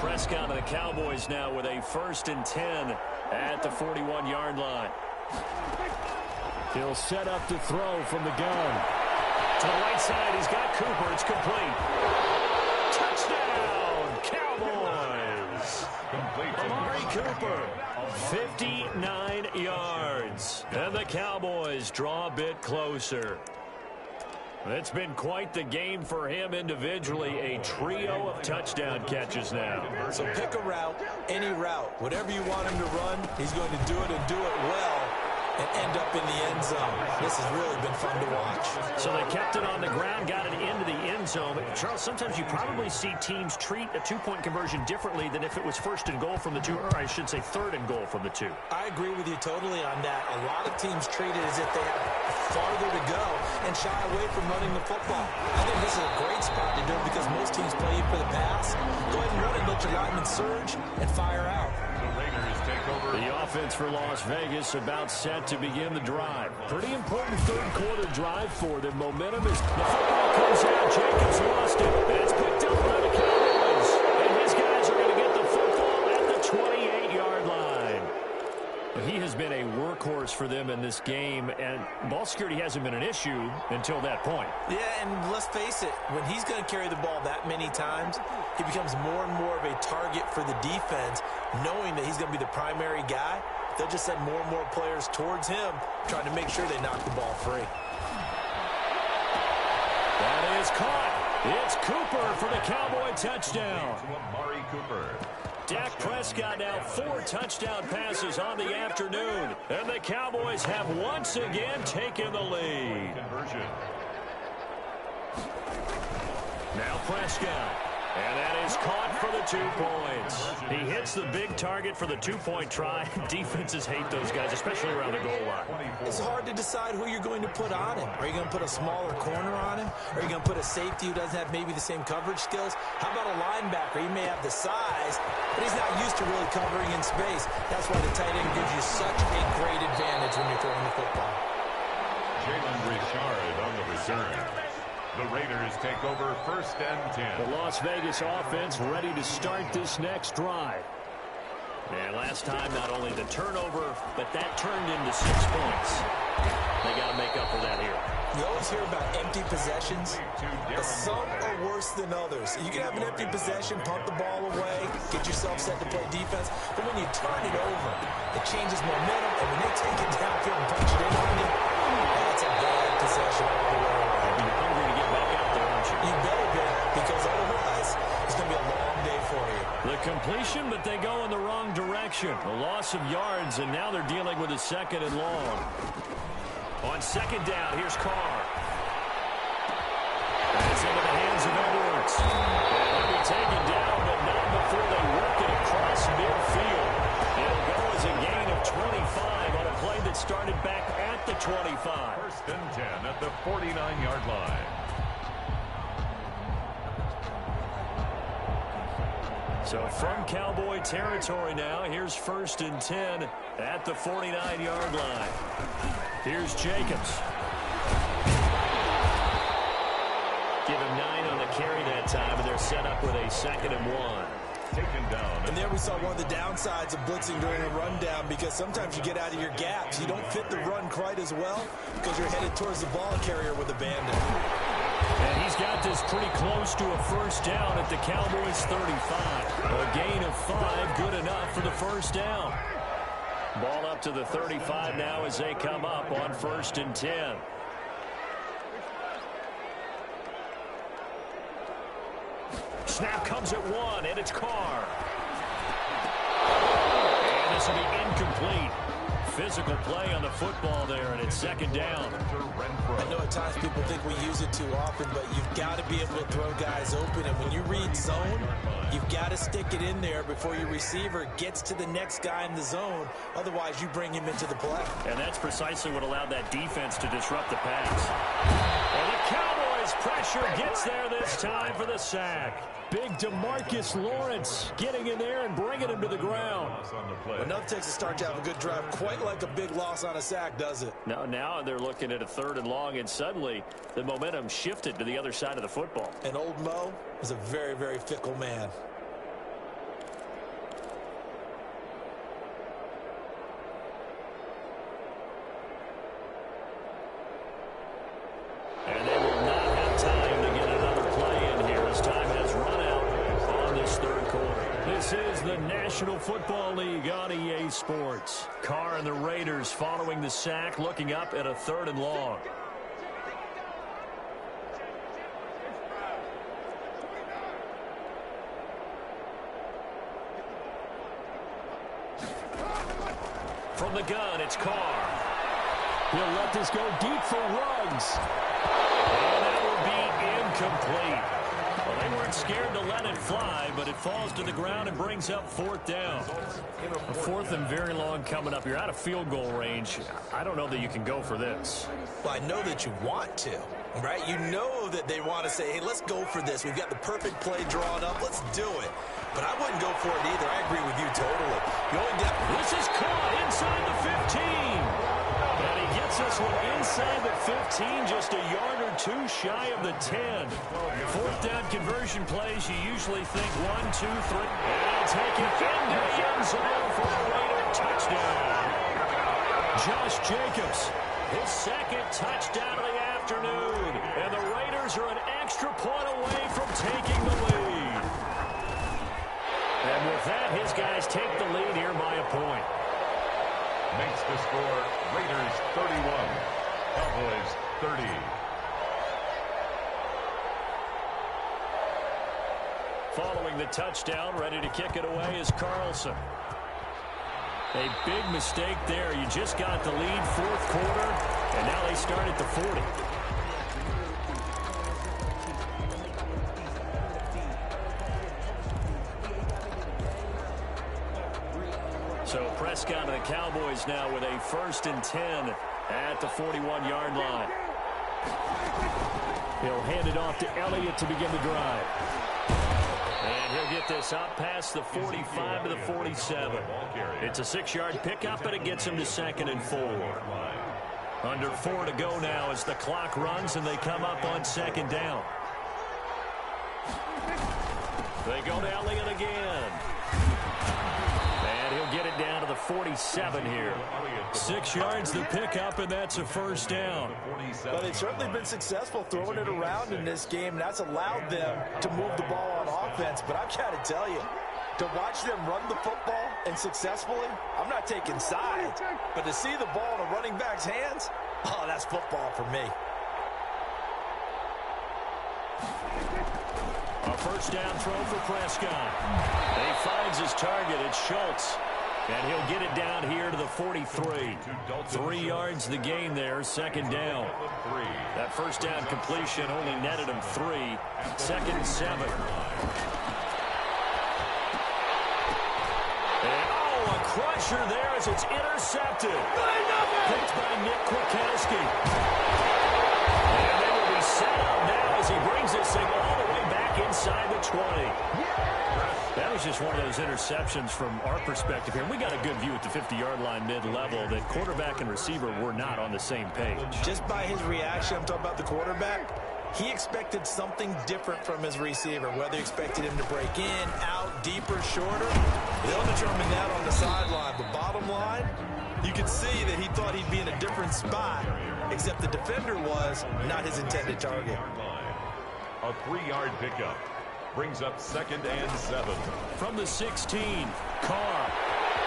Prescott of the Cowboys now with a 1st and 10 at the 41-yard line. He'll set up to throw from the gun. To the right side, he's got Cooper. It's complete. Touchdown, Cowboys. Amari Cooper, 59 yards. And the Cowboys draw a bit closer. It's been quite the game for him individually. A trio of touchdown catches now. So pick a route, any route. Whatever you want him to run, he's going to do it and do it well and end up in the end zone. This has really been fun to watch. So they kept it on the ground, got it into the end zone. But Charles, sometimes you probably see teams treat a two-point conversion differently than if it was 1st and goal from the 2, or I should say 3rd and goal from the 2. I agree with you totally on that. A lot of teams treat it as if they have farther to go and shy away from running the football. I think this is a great spot to do it because most teams play you for the pass. Go ahead and run it, let your linemen surge, and fire out. The Raiders take over. The offense for Las Vegas about set to begin the drive. Pretty important 3rd quarter drive for them. Momentum is... The football comes out. Jacobs lost it. And it's picked up by the Cowboys. And his guys are going to get the football at the 28-yard line. He has been a workhorse for them in this game, and ball security hasn't been an issue until that point. Yeah, and let's face it, when he's going to carry the ball that many times, he becomes more and more of a target for the defense, knowing that he's going to be the primary guy. They'll just send more and more players towards him, trying to make sure they knock the ball free. That is caught. It's Cooper for the Cowboy touchdown. Amari Cooper. Dak Prescott now 4 touchdown passes on the afternoon. And the Cowboys have once again taken the lead. Conversion. Now Prescott. And that is caught for the 2 points. He hits the big target for the 2-point try. Defenses hate those guys, especially around the goal line. It's hard to decide who you're going to put on him. Are you going to put a smaller corner on him? Are you going to put a safety who doesn't have maybe the same coverage skills? How about a linebacker? He may have the size, but he's not used to really covering in space. That's why the tight end gives you such a great advantage when you're throwing the football. Jalen Richard on the return. The Raiders take over 1st and 10. The Las Vegas offense ready to start this next drive. And last time, not only the turnover, but that turned into 6 points. They got to make up for that here. You always hear about empty possessions, but some are worse than others. You can have an empty possession, punt the ball away, get yourself set to play defense, but when you turn it over, it changes momentum, and when they take it downfield and punch it in on you, that's a bad possession all the way around. You're hungry to get back out there, aren't you? You better be, because otherwise, it's going to be a long day for you. The completion, but they go in the wrong direction. A loss of yards, and now they're dealing with a 2nd and long. On 2nd down, here's Carr. That's into the hands of Edwards. And he'll be taken down, but not before they work it across midfield. It'll go as a gain of 25 on a play that started back at the 25. 1st and 10 at the 49-yard line. So from Cowboy territory now, here's 1st and 10 at the 49-yard line. Here's Jacobs. Give him 9 on the carry that time, and they're set up with a 2nd and 1. Taken down. And there we saw one of the downsides of blitzing during a rundown, because sometimes you get out of your gaps. You don't fit the run quite as well because you're headed towards the ball carrier with abandon. And he's got this pretty close to a 1st down at the Cowboys' 35. A gain of 5, good enough for the 1st down. Ball up to the 35 now as they come up on 1st and 10. Snap comes at 1, and it's Carr. And this will be incomplete. Physical play on the football there, and it's 2nd down. I know at times people think we use it too often, but you've got to be able to throw guys open. And when you read zone, you've got to stick it in there before your receiver gets to the next guy in the zone. Otherwise, you bring him into the play. And that's precisely what allowed that defense to disrupt the pass. And the Cowboys pressure gets there this time for the sack. Big DeMarcus Lawrence getting in there and bringing him to the ground. Enough takes a start to have a good drive. Quite like a big loss on a sack, does it? Now they're looking at a 3rd and long, and suddenly the momentum shifted to the other side of the football. And old Mo is a very, very fickle man. is the National Football League on EA Sports. Carr and the Raiders following the sack, looking up at a 3rd and long. From the gun, it's Carr. He'll let this go deep for Ruggs. And that will be incomplete. Well, they weren't scared to let it fly, but it falls to the ground and brings up 4th down. A 4th and very long coming up. You're out of field goal range. I don't know that you can go for this. Well, I know that you want to, right? You know that they want to say, hey, let's go for this. We've got the perfect play drawn up. Let's do it. But I wouldn't go for it either. I agree with you totally. This is caught inside the 15. And he gets this one inside the 15, just a yard or 2 shy of the 10. 4th down conversion plays, you usually think 1, 2, 3. And take it into the end zone for a Raider touchdown. Josh Jacobs, his 2nd touchdown of the afternoon. And the Raiders are an extra point away from taking the lead. And with that, his guys take the lead here by a point. Makes the score Raiders 31, Cowboys 30. Following the touchdown, ready to kick it away is Carlson. A big mistake there. You just got the lead 4th quarter, and now they start at the 40. So Prescott and the Cowboys now with a 1st and 10 at the 41-yard line. He'll hand it off to Elliott to begin the drive. And he'll get this up past the 45 to the 47. It's a 6-yard pickup, and it gets him to 2nd and 4. Under 4 to go now as the clock runs, and they come up on 2nd down. They go to Elliott again. And he'll get it down to the 47 here. 6 yards the pickup, and that's a 1st down. Well, they've certainly been successful throwing it around in this game, and that's allowed them to move the ball on offense. But I've got to tell you, to watch them run the football and successfully, I'm not taking sides. But to see the ball in a running back's hands, oh, that's football for me. A 1st down throw for Prescott. He finds his target. It's Schultz. And he'll get it down here to the 43. 3 yards the gain there, 2nd down. That 1st down completion only netted him 3. 2nd and 7. And, a crusher there as it's intercepted. Picked by Nick Kwiatkowski. And they will be set up now as he brings this thing all the way back inside the 20. That was just one of those interceptions from our perspective here. We got a good view at the 50-yard line mid-level that quarterback and receiver were not on the same page. Just by his reaction, I'm talking about the quarterback, he expected something different from his receiver, whether he expected him to break in, out, deeper, shorter. They'll determine that on the sideline. But bottom line, you could see that he thought he'd be in a different spot, except the defender was not his intended target. A 3-yard pickup. Brings up 2nd and 7. From the 16, Carr.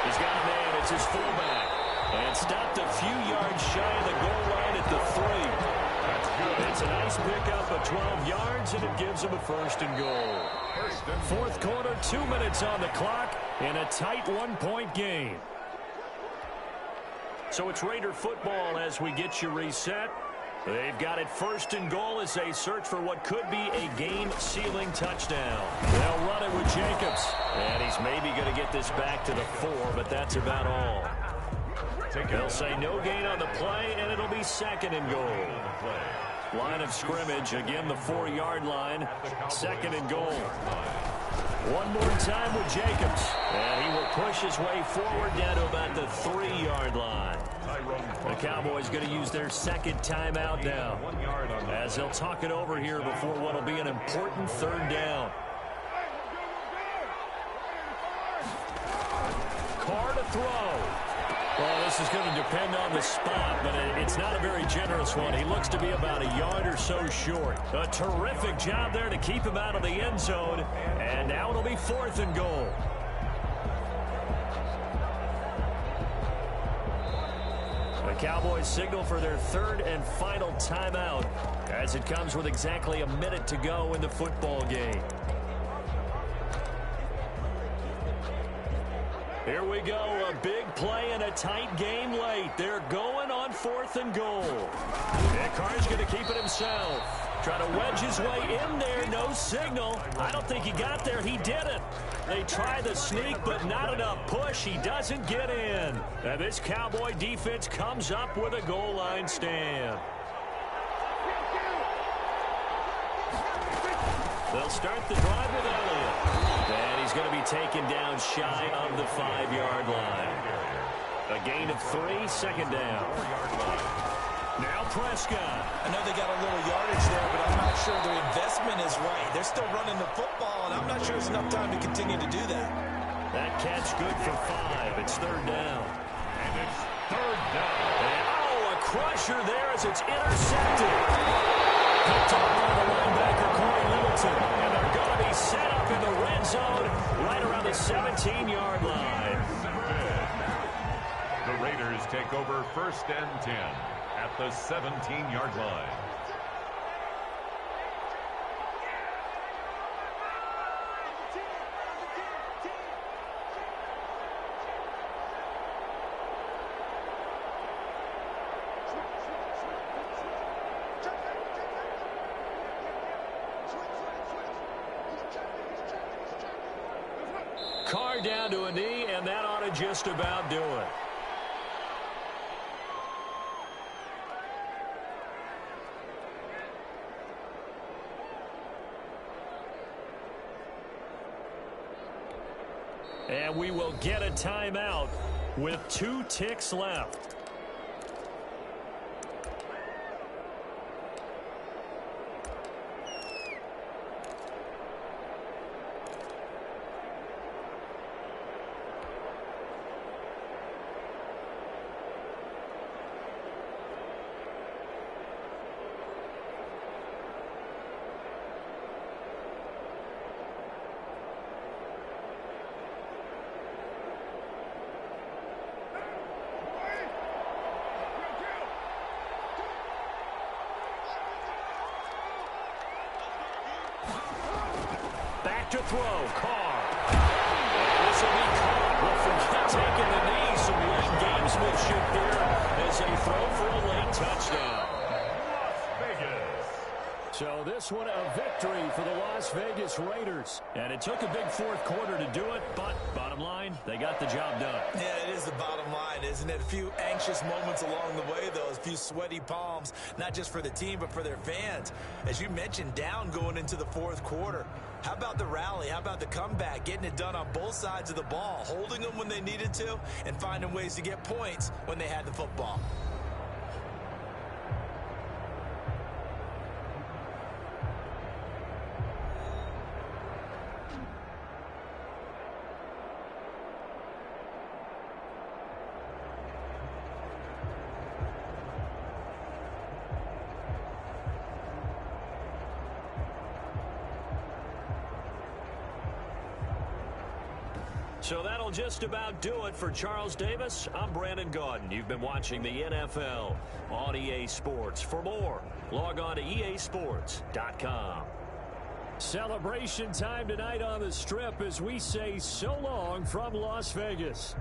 He's got a man. It's his fullback. And stopped a few yards shy of the goal line at the 3. That's good. It's a nice pickup of 12 yards, and it gives him a 1st and goal. 4th quarter, 2 minutes on the clock, in a tight 1-point game. So it's Raider football as we get you reset. They've got it 1st and goal as they search for what could be a game-sealing touchdown. They'll run it with Jacobs. And he's maybe going to get this back to the 4, but that's about all. They'll say no gain on the play, and it'll be 2nd and goal. Line of scrimmage, again the 4-yard line. 2nd and goal. One more time with Jacobs. And he will push his way forward down to about the 3-yard line. The Cowboys going to use their 2nd timeout now, as they'll talk it over here before what will be an important 3rd down. Carr to throw. Well, this is going to depend on the spot, but it's not a very generous one. He looks to be about a yard or so short. A terrific job there to keep him out of the end zone, and now it'll be 4th and goal. Cowboys signal for their third and final timeout as it comes with exactly a minute to go in the football game. Here we go, a big play and a tight game late. They're going on 4th and goal. And Carr's going to keep it himself. Trying to wedge his way in there, no signal. I don't think he got there, he didn't. They try the sneak, but not enough push. He doesn't get in. And this Cowboy defense comes up with a goal line stand. They'll start the drive with Elliott. And he's going to be taken down shy of the 5-yard line. A gain of 3, 2nd down. Now Prescott. I know they got a little yardage there, but I'm not sure their investment is right. They're still running the football, and I'm not sure it's enough time to continue to do that. That catch good for 5. It's 3rd down. And it's 3rd down. And, oh, a crusher there as it's intercepted. Picked up by the linebacker, Corey Littleton. And they're going to be set up in the red zone right around the 17-yard line. The Raiders take over 1st and 10 at the 17-yard line. Carr down to a knee, and that ought to just about do it. And we will get a timeout with 2 ticks left. To throw, Carr. And this will be caught. We'll forget taking the knee. Some late gamesmanship here as they throw for a late touchdown. Las Vegas. So this one a victory for the Las Vegas Raiders. And it took a big 4th quarter to do it, but bottom line, they got the job done. Yeah, it is the bottom line, isn't it? A few anxious moments along the way, though. A few sweaty palms, not just for the team, but for their fans. As you mentioned, down going into the 4th quarter. How about the rally? How about the comeback? Getting it done on both sides of the ball, holding them when they needed to, and finding ways to get points when they had the football. So that'll just about do it for Charles Davis. I'm Brandon Gaudin. You've been watching the NFL on EA Sports. For more, log on to easports.com. Celebration time tonight on the Strip as we say so long from Las Vegas.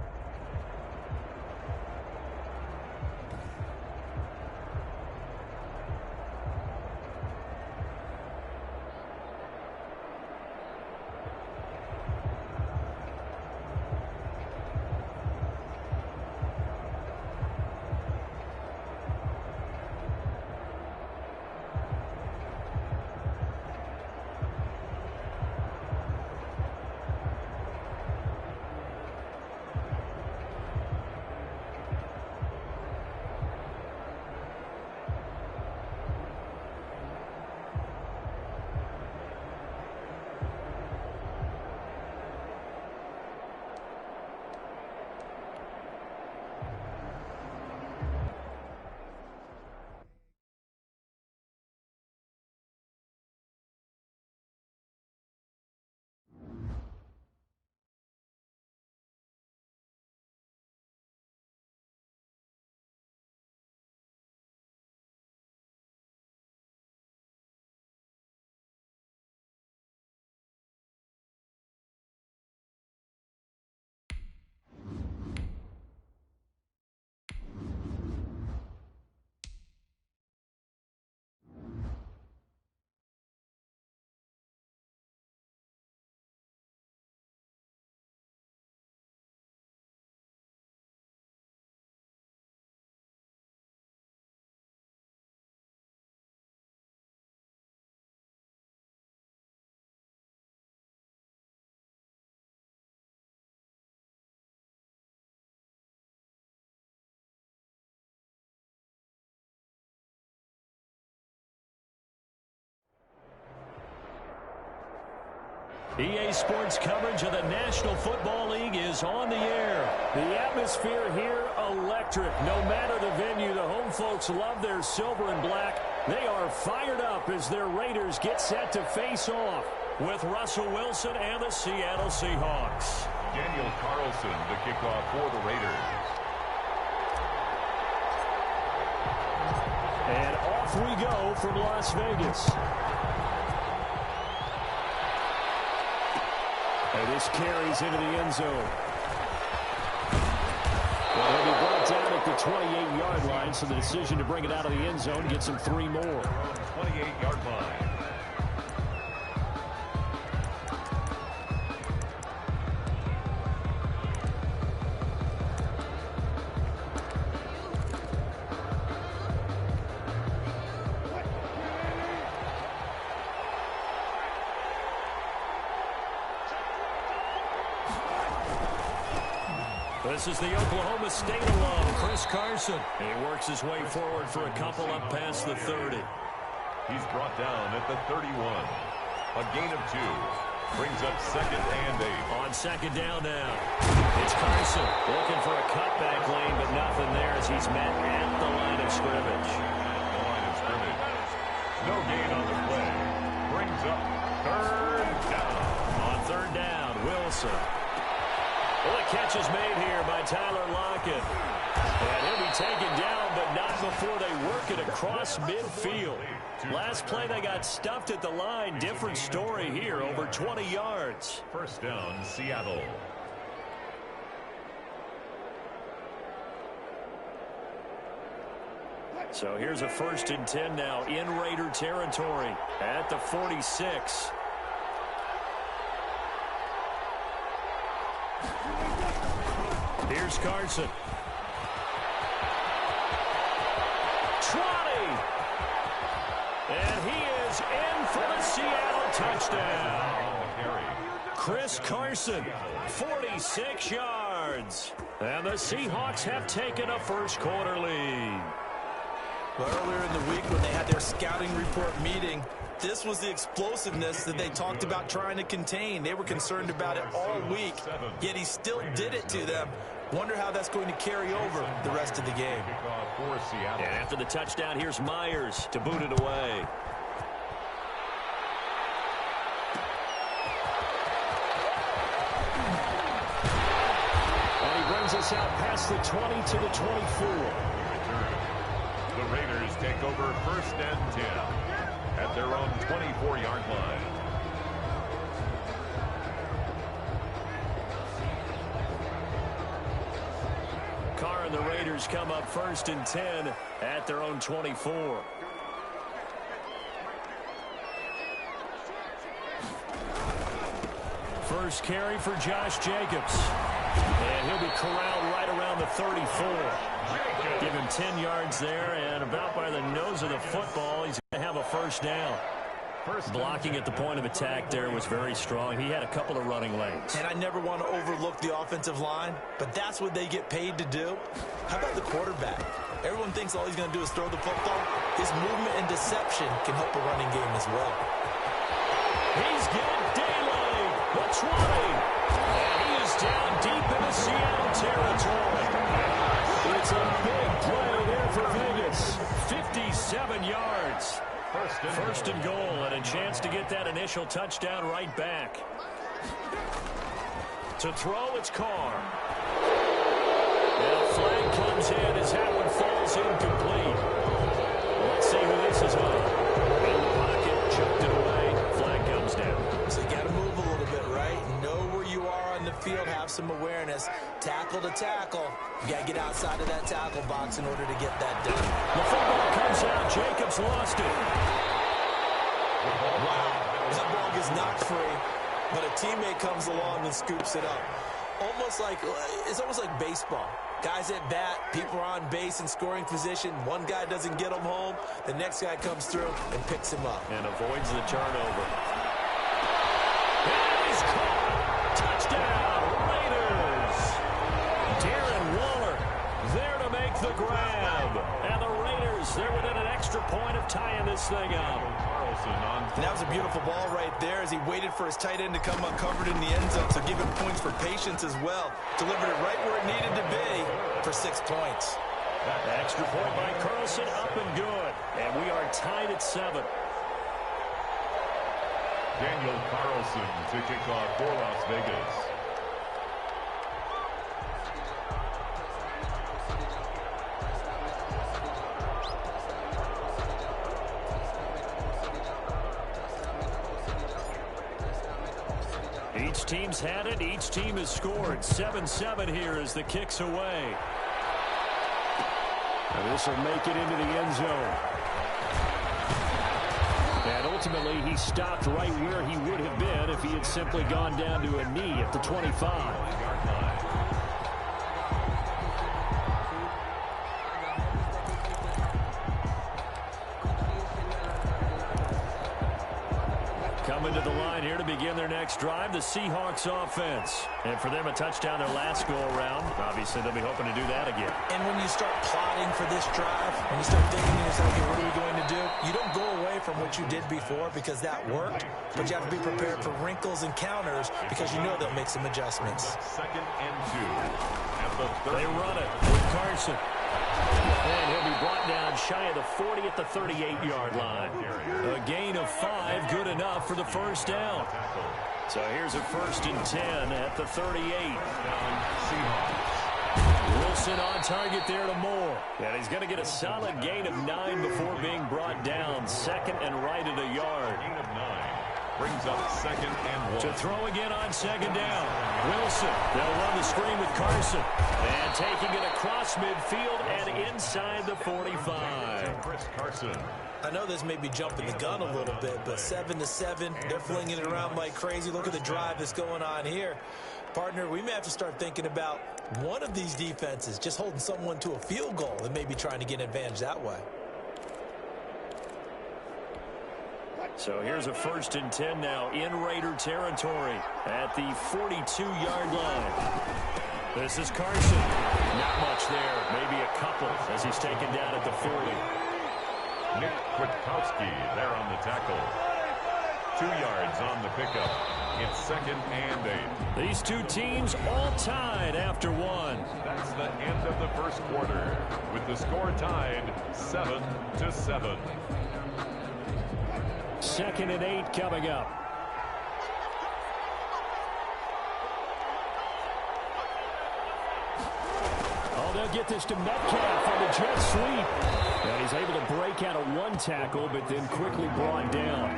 EA Sports coverage of the National Football League is on the air. The atmosphere here, electric. No matter the venue, the home folks love their silver and black. They are fired up as their Raiders get set to face off with Russell Wilson and the Seattle Seahawks. Daniel Carlson to kick off for the Raiders. And off we go from Las Vegas. And this carries into the end zone. Well, he'll be brought down at the 28-yard line, so the decision to bring it out of the end zone gets him 3 more. 28-yard line. This is the Oklahoma State alum, Chris Carson. He works his way forward for a couple up past the 30. He's brought down at the 31. A gain of 2. Brings up 2nd and 8. On 2nd down now. It's Carson looking for a cutback lane, but nothing there as he's met at the line of scrimmage. The line of scrimmage. No gain on the play. Brings up 3rd down. On 3rd down, Wilson. Well, the catch is made here by Tyler Lockett. And he'll be taken down, but not before they work it across midfield. Last play, they got stuffed at the line. Different story here, over 20 yards. 1st down, Seattle. So here's a 1st and 10 now in Raider territory at the 46. Here's Carson. Trotty. And he is in for the Seattle touchdown. Chris Carson, 46 yards. And the Seahawks have taken a first-quarter lead. Well, earlier in the week when they had their scouting report meeting, this was the explosiveness that they talked about trying to contain. They were concerned about it all week, yet he still did it to them. Wonder how that's going to carry over the rest of the game. And after the touchdown, here's Myers to boot it away. And he brings us out past the 20 to the 24. The Raiders take over 1st and 10 at their own 24-yard line. Carr and the Raiders come up 1st and 10 at their own 24. First carry for Josh Jacobs. And he'll be corralled right around the 34. Give him 10 yards there, and about by the nose of the football, he's going to have a 1st down. Blocking at the point of attack there was very strong. He had a couple of running lanes. And I never want to overlook the offensive line, but that's what they get paid to do. How about the quarterback? Everyone thinks all he's going to do is throw the football. His movement and deception can help a running game as well. He's got daylight. The 20. And he is down deep into Seattle territory. It's a big play there for Vegas. 57 yards. First and goal, and a chance to get that initial touchdown right back. To throw, it's Carr. And a flag comes in as that one falls incomplete. Let's see who this is on. In the pocket, choked it away. Flag comes down. So you got to move a little bit, right? Know where you are on the field, have some awareness. Tackle to tackle. You got to get outside of that tackle box in order to get that done. The football comes out. Jacobs lost it. Wow. That ball gets knocked free, but a teammate comes along and scoops it up. It's almost like baseball. Guys at bat, people are on base in scoring position. One guy doesn't get him home. The next guy comes through and picks him up. And avoids the turnover. And he's caught. Touchdown, Raiders. Darren Waller there to make the grab. And the Raiders, they're within an extra point of tying this thing up. Carlson on. And that was a beautiful ball right there as he waited for his tight end to come uncovered in the end zone. So give him points for patience as well. Delivered it right where it needed to be for 6 points. Extra point by Carlson, up and good. And we are tied at 7. Daniel Carlson to kick off for Las Vegas. Each team's had it. Each team has scored. 7-7 here as the kick's away. And this will make it into the end zone. And ultimately, he stopped right where he would have been if he had simply gone down to a knee at the 25. Coming to the line here to begin their next drive, the Seahawks offense. And for them, a touchdown their last go-around. Obviously, they'll be hoping to do that again. And when you start plotting for this drive, when you start thinking to yourself, okay, what are we going to do? You don't go away from what you did before because that worked, but you have to be prepared for wrinkles and counters because you know they'll make some adjustmts. 2nd and 2 at the 30. They run it with Carson. And he'll be brought down shy of the 40 at the 38-yard line. A gain of 5, good enough for the first down. So here's a 1st and 10 at the 38. Wilson on target there to Moore. And he's going to get a solid gain of 9 before being brought down. 2nd and right at a yard. Gain of 9 brings up 2nd and 1. To throw again on 2nd down. Wilson. They'll run the screen with Carson. And taking it across midfield and inside the 45. Chris Carson. I know this may be jumping the gun a little bit, but 7-7, they're flinging it around like crazy. Look at the drive that's going on here. Partner, we may have to start thinking about one of these defenses just holding someone to a field goal and maybe trying to get an advantage that way. So here's a 1st and 10 now in Raider territory at the 42-yard line. This is Carson. Not much there. Maybe a couple as he's taken down at the 40. Nick Kwiatkowski there on the tackle. 2 yards on the pickup. It's 2nd and 8. These two teams all tied after 1. That's the end of the first quarter with the score tied 7-7. 2nd and 8 coming up. Oh, they'll get this to Metcalf on the jet sweep. And he's able to break out of 1 tackle, but then quickly brought down.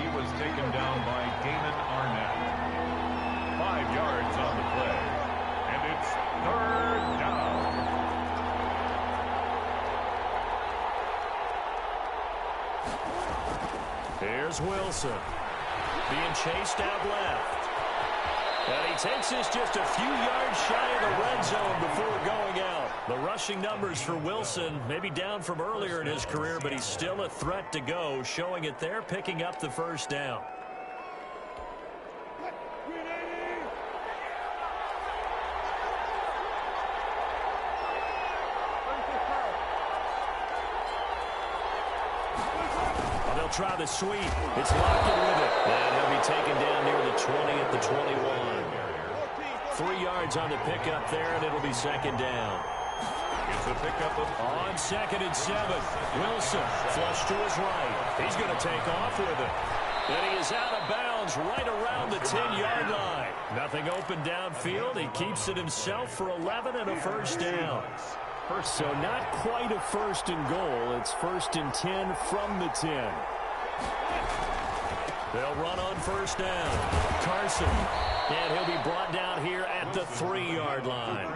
He was taken down by Damon Arnett. 5 yards on the play. And it's 3rd down. Here's Wilson. Being chased out left. And he takes this just a few yards shy of the red zone before going out. The rushing numbers for Wilson maybe down from earlier in his career, but he's still a threat to go, showing it there, picking up the first down. They'll try the sweep. It's Lockett with it. And he'll be taken down near the 20 at the 21. 3 yards on the pickup there, and it'll be 2nd down. It's a pickup of On 2nd and 7. Wilson flush to his right. He's going to take off with it. And he is out of bounds right around the 10-yard line. Nothing open downfield. He keeps it himself for 11 and a first down. So not quite a 1st and goal. It's 1st and 10 from the 10. They'll run on 1st down. Carson. And he'll be brought down here at the 3-yard line.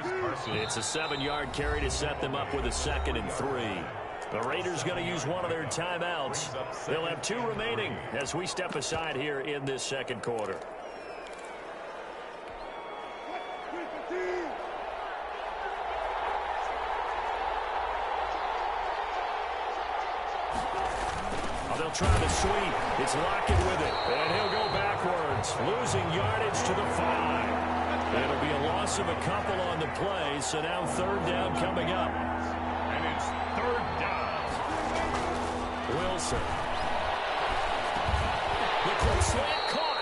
It's a 7-yard carry to set them up with a 2nd and 3. The Raiders going to use one of their timeouts. They'll have 2 remaining as we step aside here in this 2nd quarter. They'll try the sweep. It's Lockett with it. And he'll go backwards, losing yardage to the 5. It'll be a loss of a couple on the play, so now 3rd down coming up. And it's 3rd down. Wilson. slant caught.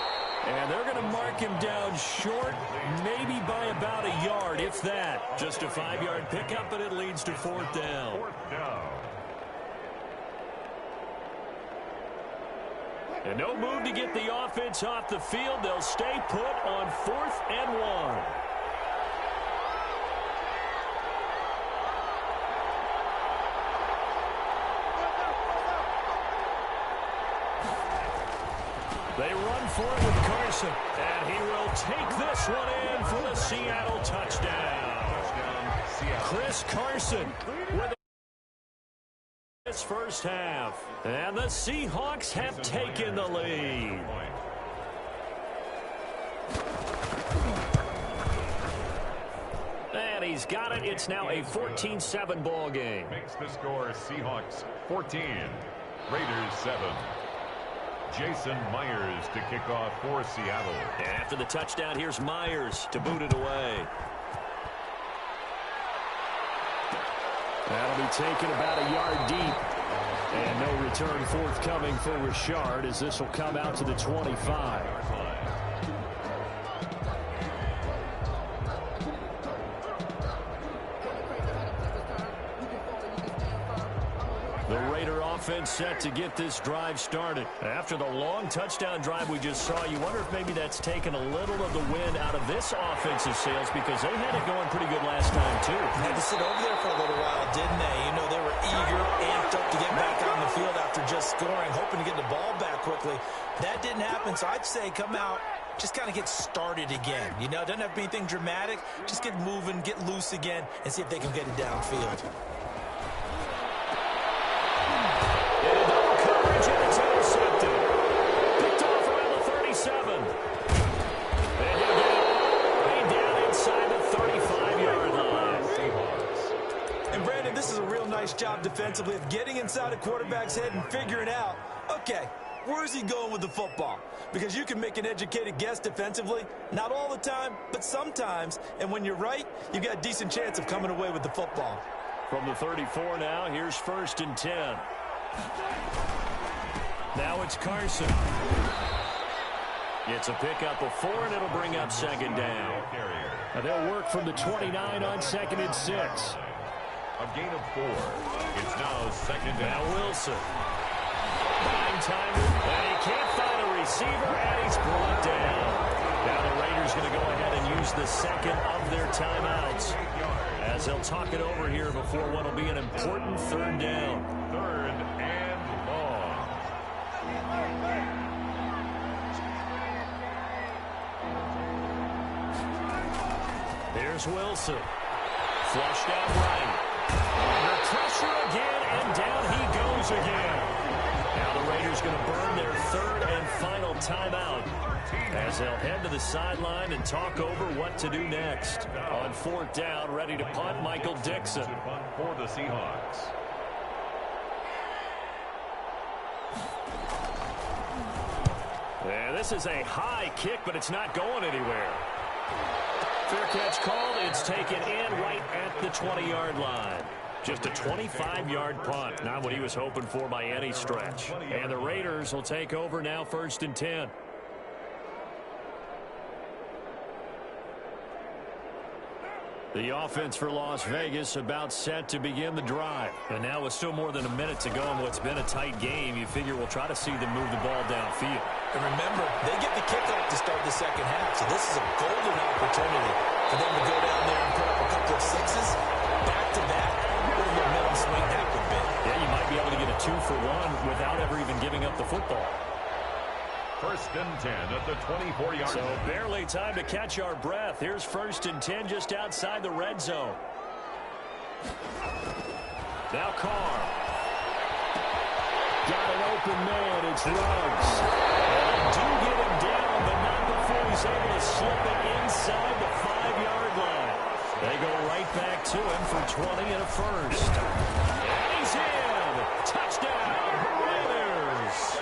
And they're going to mark him down short, maybe by about a yard, if that. Just a 5-yard pickup, and it leads to 4th down. 4th down. And no move to get the offense off the field. They'll stay put on 4th and 1. They run for it with Carson, and he will take this one in for the Seattle touchdown. Chris Carson with this first half, and the Seahawks have taken the lead. And he's got it. It's now a 14-7 ball game. Makes the score Seahawks 14, Raiders 7. Jason Myers to kick off for Seattle. After the touchdown, here's Myers to boot it away. That'll be taken about a yard deep. And no return forthcoming for Richard, as this will come out to the 25. The Raider offense set to get this drive started. After the long touchdown drive we just saw, you wonder if maybe that's taken a little of the wind out of this offensive sails, because they had it going pretty good last time, too. They had to sit over there for a little while, didn't they? You know, they were eager, amped up to get back on the field after just scoring, hoping to get the ball back quickly. That didn't happen, so I'd say come out, just kind of get started again. You know, it doesn't have to be anything dramatic. Just get moving, get loose again, and see if they can get it downfield. Job defensively of getting inside a quarterback's head and figuring out, okay, where's he going with the football? Because you can make an educated guess defensively, not all the time, but sometimes, and when you're right, you've got a decent chance of coming away with the football. From the 34 now, here's 1st and 10. Now it's Carson. It's a pickup of 4, and it'll bring up 2nd down. And they'll work from the 29 on 2nd and 6. A gain of 4. It's now 2nd down. Now Wilson. Nine-timer, and he can't find a receiver, and he's brought down. Now the Raiders going to go ahead and use the second of their timeouts, as they'll talk it over here before what will be an important 3rd down. 3rd and long. Here's Wilson. Flushed out right. Under pressure again, and down he goes again. Now the Raiders going to burn their 3rd and final timeout, as they'll head to the sideline and talk over what to do next. On 4th down, ready to punt, Michael Dixon. Punt for the Seahawks. Yeah, this is a high kick, but it's not going anywhere. Fair catch called. It's taken in right at the 20-yard line. Just a 25-yard punt. Not what he was hoping for by any stretch. And the Raiders will take over now, 1st and 10. The offense for Las Vegas about set to begin the drive. And now with still more than a minute to go in what's been a tight game, you figure we'll try to see them move the ball downfield. And remember, they get the kickoff to start the second half, so this is a golden opportunity for them to go down there and put up a couple of sixes back-to-back. What a momentum swing that would be. Yeah, you might be able to get a 2-for-1 without ever even giving up the football. 1st and 10 at the 24-yard line. So barely time to catch our breath. Here's 1st and 10 just outside the red zone. Now Carr. Got an open man. It's Ruggs. And do get him down, but not before he's able to slip it inside the 5-yard line. They go right back to him for 20 and a first. And he's in. Touchdown, Raiders.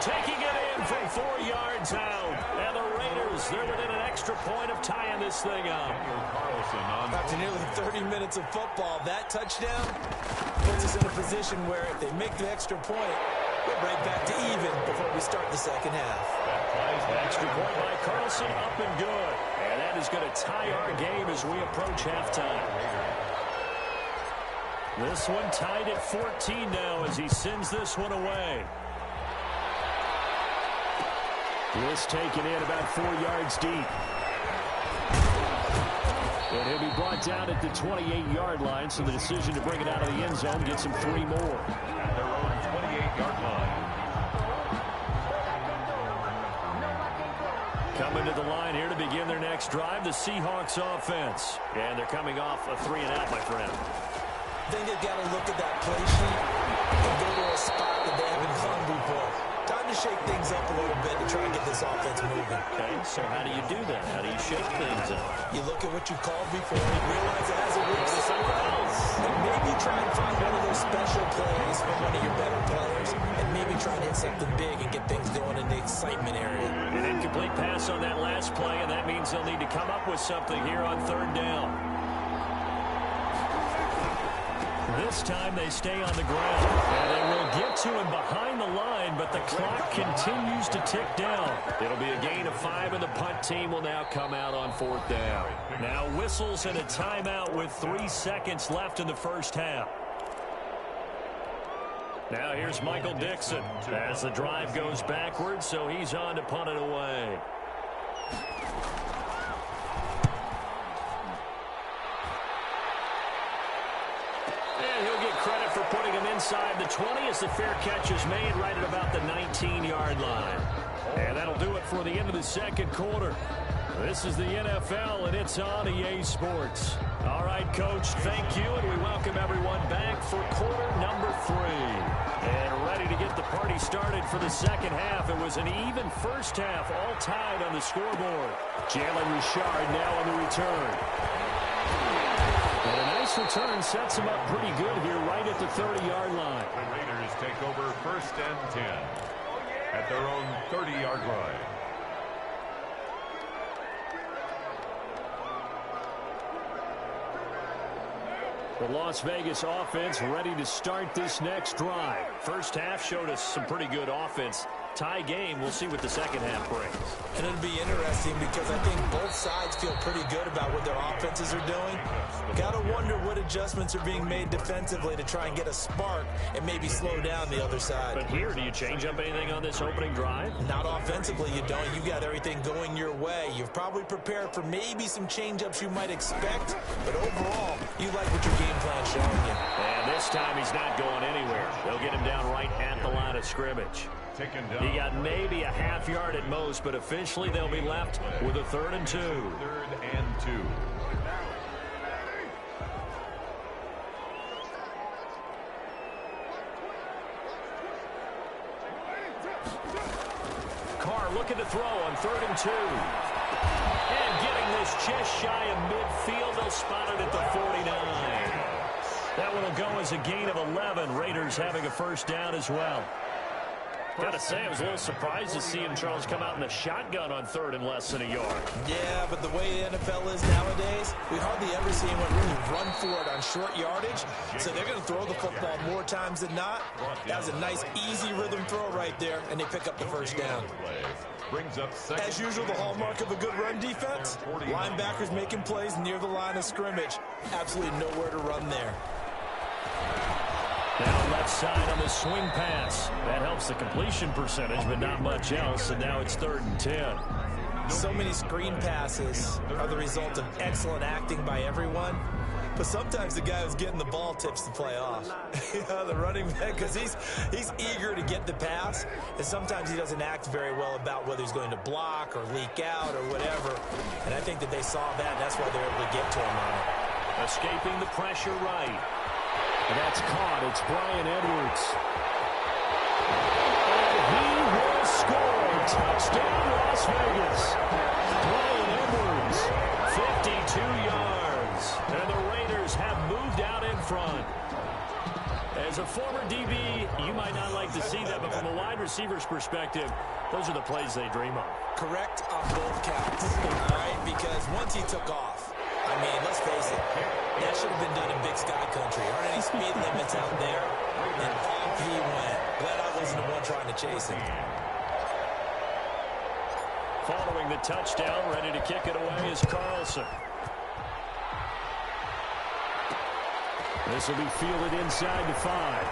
Taking it in from 4 yards out. And the Raiders, they're within an extra point of tying this thing up. After nearly 30 minutes of football, that touchdown puts us in a position where if they make the extra point, we're right back to even before we start the second half. Extra point by Carlson, up and good. And that is going to tie our game as we approach halftime. This one tied at 14 now as he sends this one away. This taken in about 4 yards deep. And he'll be brought down at the 28-yard line, so the decision to bring it out of the end zone gets him 3 more. At their own 28-yard line. Coming to the line here to begin their next drive, the Seahawks offense. And they're coming off a 3-and-out, my friend. I think they've got to look at that play sheet and go to a spot that they haven't done before. Time to shake things up a little bit to try and get this offense moving. Okay, so how do you do that? How do you shake things up? You look at what you called before and realize it hasn't worked somewhere else. And maybe try and find one of those special plays from one of your better players and maybe try and hit something big and get things going in the excitement area. An incomplete pass on that last play, and that means they'll need to come up with something here on 3rd down. This time they stay on the ground, and they will get to him behind the line, but the clock continues to tick down. It'll be a gain of 5, and the punt team will now come out on 4th down. Now whistles and a timeout with 3 seconds left in the first half. Now here's Michael Dixon as the drive goes backwards, so he's on to punt it away. Credit for putting him inside the 20 as the fair catch is made right at about the 19-yard line. And that'll do it for the end of the second quarter. This is the NFL, and it's on EA Sports. All right, Coach, thank you, and we welcome everyone back for quarter number 3. And ready to get the party started for the second half. It was an even first half, all tied on the scoreboard. Jalen Richard now on the return. And a nice return sets him up pretty good here right at the 30-yard line. The Raiders take over 1st and 10 at their own 30-yard line. The Las Vegas offense ready to start this next drive. First half showed us some pretty good offense. Tie game. We'll see what the second half brings. And it'll be interesting because I think both sides feel pretty good about what their offenses are doing. Got to wonder what adjustments are being made defensively to try and get a spark and maybe slow down the other side. But here, do you change up anything on this opening drive? Not offensively, you don't. You've got everything going your way. You've probably prepared for maybe some change-ups you might expect, but overall, you like what your game plan's showing you. And this time he's not going anywhere. They'll get him down right at the line of scrimmage. He got maybe a half yard at most, but officially they'll be left with a 3rd and 2. 3rd and 2. Carr looking to throw on 3rd and 2. And getting this just shy of midfield. They'll spot it at the 49. That one will go as a gain of 11. Raiders having a first down as well. Got to say, I was a little surprised to see him, Charles, come out in the shotgun on 3rd and less than a yard. Yeah, but the way the NFL is nowadays, we hardly ever see anyone really run for it on short yardage. So they're going to throw the football more times than not. That was a nice, easy rhythm throw right there, and they pick up the first down. As usual, the hallmark of a good run defense, linebackers making plays near the line of scrimmage. Absolutely nowhere to run there. Now left side on the swing pass. That helps the completion percentage, but not much else, and now it's 3rd and 10. So many screen passes are the result of excellent acting by everyone. But sometimes the guy who's getting the ball tips the play off. The running back, because he's eager to get the pass, and sometimes he doesn't act very well about whether he's going to block or leak out or whatever. And I think that they saw that, and that's why they're able to get to him on it. Escaping the pressure right. And that's caught. It's Bryan Edwards. And he will score. Touchdown, Las Vegas. Bryan Edwards, 52 yards. And the Raiders have moved out in front. As a former DB, you might not like to see that, but from a wide receiver's perspective, those are the plays they dream of. Correct on both counts, all right? Because once he took off, I mean, let's face it, that should have been done in Big Sky Country. Aren't any speed limits out there? And off he went. Glad I wasn't the one trying to chase him. Following the touchdown, ready to kick it away is Carlson. This will be fielded inside the 5.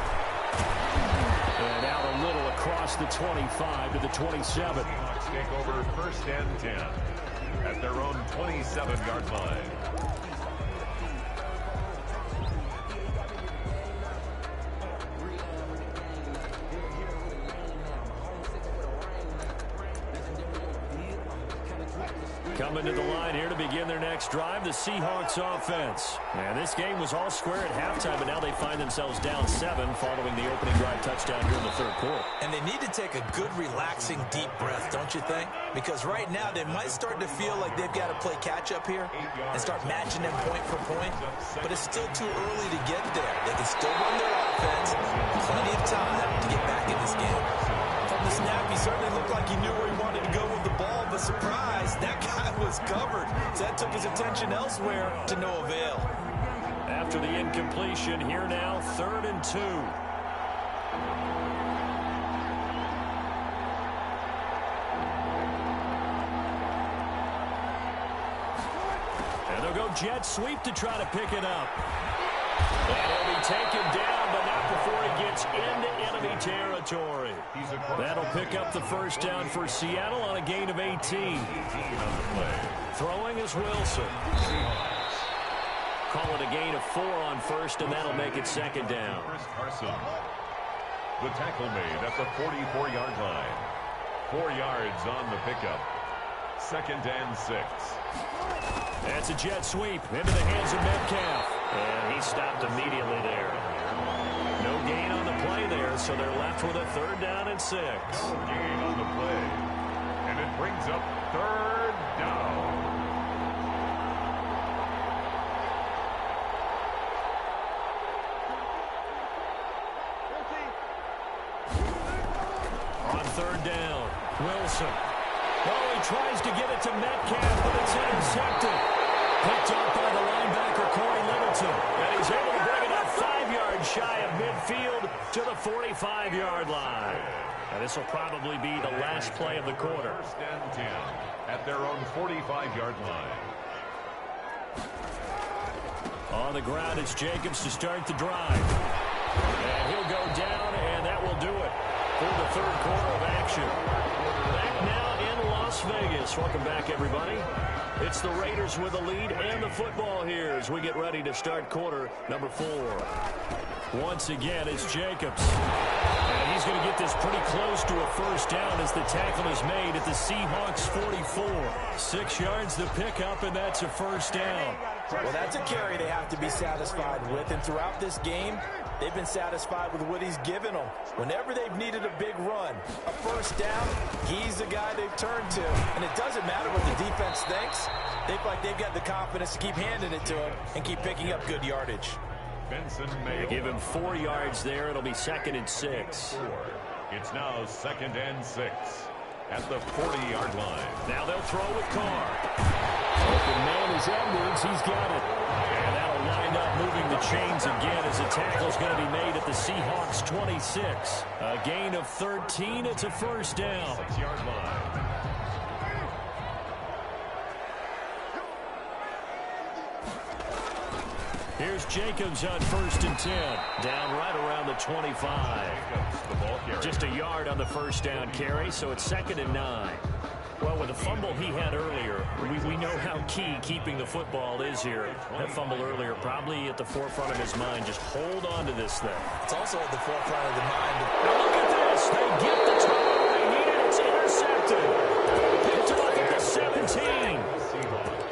And out a little across the 25 to the 27. Seahawks take over 1st and 10 at their own 27-yard line. Coming to the line here to begin their next drive, the Seahawks offense. And this game was all square at halftime, but now they find themselves down 7 following the opening drive touchdown here in the 3rd quarter. And they need to take a good, relaxing, deep breath, don't you think? Because right now they might start to feel like they've got to play catch-up here and start matching them point for point. But it's still too early to get there. They can still run their offense. Plenty of time to get back in this game. From the snap, he certainly looked like he knew where he wanted to go with the ball, but surprise, that guy was covered. So that took his attention elsewhere to no avail. After the incompletion, here now, 3rd and 2. And they'll go jet sweep to try to pick it up. And he'll be taken down, but not before he gets into enemy territory. That'll pick up the 1st down for Seattle on a gain of 18. Throwing is Wilson. Call it a gain of 4 on 1st, and that'll make it 2nd down. Chris Carson. The tackle made at the 44-yard line. 4 yards on the pickup. 2nd and 6. That's a jet sweep into the hands of Metcalf. And he stopped immediately there. No gain on the play there, so they're left with a 3rd down and 6. No gain on the play. And it brings up 3rd down. On 3rd down, Wilson. Oh, he tries to get it to Metcalf, but it's intercepted. Picked up by the linebacker, Corey Littleton. And he's able to bring it up 5 yards shy of midfield to the 45-yard line. And this will probably be the last play of the quarter. 1st and 10 at their own 45-yard line. On the ground, it's Jacobs to start the drive. And he'll go down, and that will do it for the 3rd quarter of action. Back now in Las Vegas. Welcome back, everybody. It's the Raiders with the lead and the football here as we get ready to start quarter number 4. Once again, it's Jacobs. And he's going to get this pretty close to a 1st down as the tackle is made at the Seahawks 44. 6 yards the pickup, and that's a 1st down. Well, that's a carry they have to be satisfied with. And throughout this game, they've been satisfied with what he's given them. Whenever they've needed a big run, a 1st down, he's the guy they've turned to. And it doesn't matter what the defense thinks. They feel like they've got the confidence to keep handing it to him and keep picking up good yardage. Benson They give him 4 yards there. It'll be 2nd and 6. It's now 2nd and 6 at the 40-yard line. Now they'll throw with Carr. Open man is Edwards. He's got it. And that'll wind up moving the chains again as the tackle's going to be made at the Seahawks 26. A gain of 13. It's a 1st down. 6-yard line. Here's Jacobs on 1st and 10. Down right around the 25. The ball carrier. Just a yard on the 1st down carry, so it's 2nd and 9. Well, with the fumble he had earlier, we know how key keeping the football is here. That fumble earlier probably at the forefront of his mind. Just hold on to this thing. It's also at the forefront of the mind. Now look at this. They get the turnover they needed. It's intercepted. Picked up at the 17.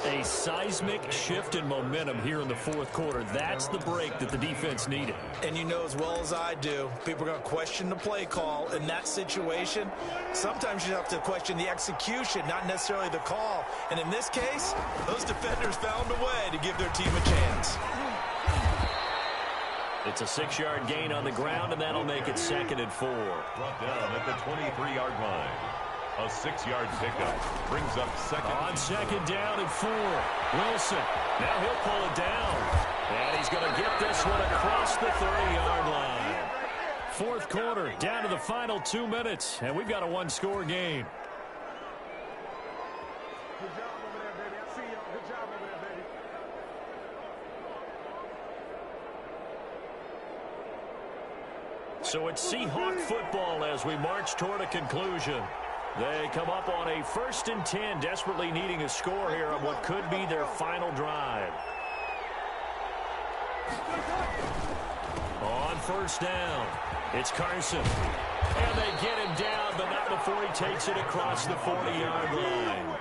A seismic shift in momentum here in the 4th quarter. That's the break that the defense needed. And you know as well as I do, people are going to question the play call in that situation. Sometimes you have to question the execution, not necessarily the call. And in this case, those defenders found a way to give their team a chance. It's a 6-yard gain on the ground, and that'll make it 2nd and 4. Brought down at the 23-yard line. A 6-yard pickup brings up 2nd. On 2nd down and 4. Wilson. Now he'll pull it down. And he's going to get this one across the 30-yard line. 4th quarter, down to the final 2 minutes. And we've got a 1-score game. So it's Seahawk football as we march toward a conclusion. They come up on a 1st and 10, desperately needing a score here on what could be their final drive. On 1st down, it's Carson. And they get him down, but not before he takes it across the 40-yard line.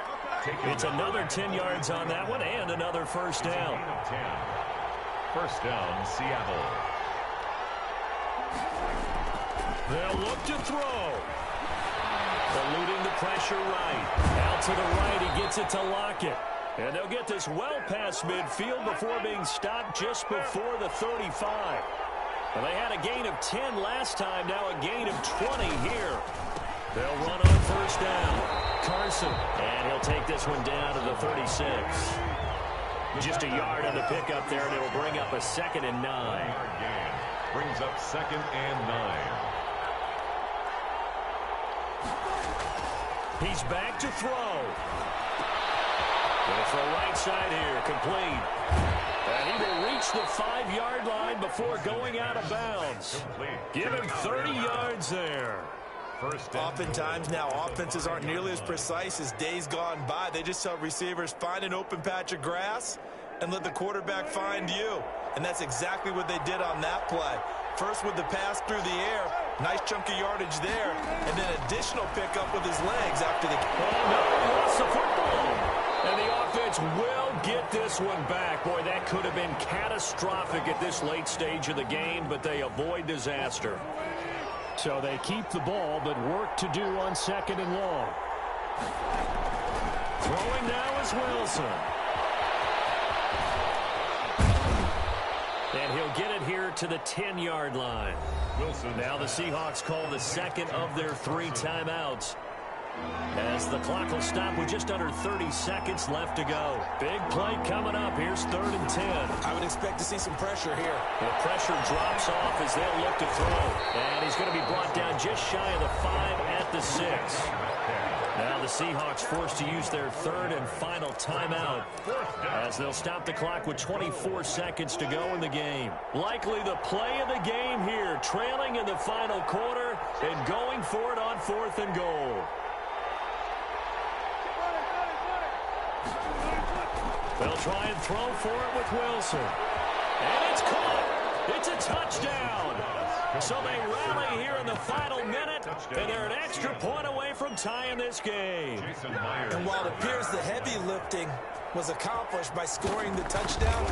It's another 10 yards on that one and another 1st down. 1st down, Seattle. They'll look to throw. Eluding the pressure right. Out to the right, he gets it to Lockett. And they'll get this well past midfield before being stopped just before the 35. Well, they had a gain of 10 last time, now a gain of 20 here. They'll run on 1st down. Carson, and he'll take this one down to the 36. Just a yard on the pickup there, and it'll bring up a 2nd and 9. Brings up 2nd and 9. He's back to throw. Going for a right side here, complete. And he will reach the 5-yard line before going out of bounds. Give him 30 yards there. Oftentimes now offenses aren't nearly as precise as days gone by. They just tell receivers, find an open patch of grass and let the quarterback find you. And that's exactly what they did on that play. First with the pass through the air, nice chunk of yardage there, and then additional pickup with his legs after the... Oh, no, he lost the football. And the offense will get this one back. Boy, that could have been catastrophic at this late stage of the game, but they avoid disaster. So they keep the ball, but work to do on 2nd and long. Throwing now is Wilson. And he'll get it here to the 10-yard line. Wilson. Now the Seahawks call the 2nd of their 3 timeouts, as the clock will stop with just under 30 seconds left to go. Big play coming up. Here's 3rd and 10. I would expect to see some pressure here. The pressure drops off as they'll look to throw. And he's going to be brought down just shy of the 5 at the 6. Now the Seahawks forced to use their 3rd and final timeout, as they'll stop the clock with 24 seconds to go in the game. Likely the play of the game here, trailing in the final quarter and going for it on 4th and goal. They'll try and throw for it with Wilson. And it's caught. It's a touchdown. So they rally here in the final minute, and they're an extra point away from tying this game. And while it appears the heavy lifting was accomplished by scoring the touchdown,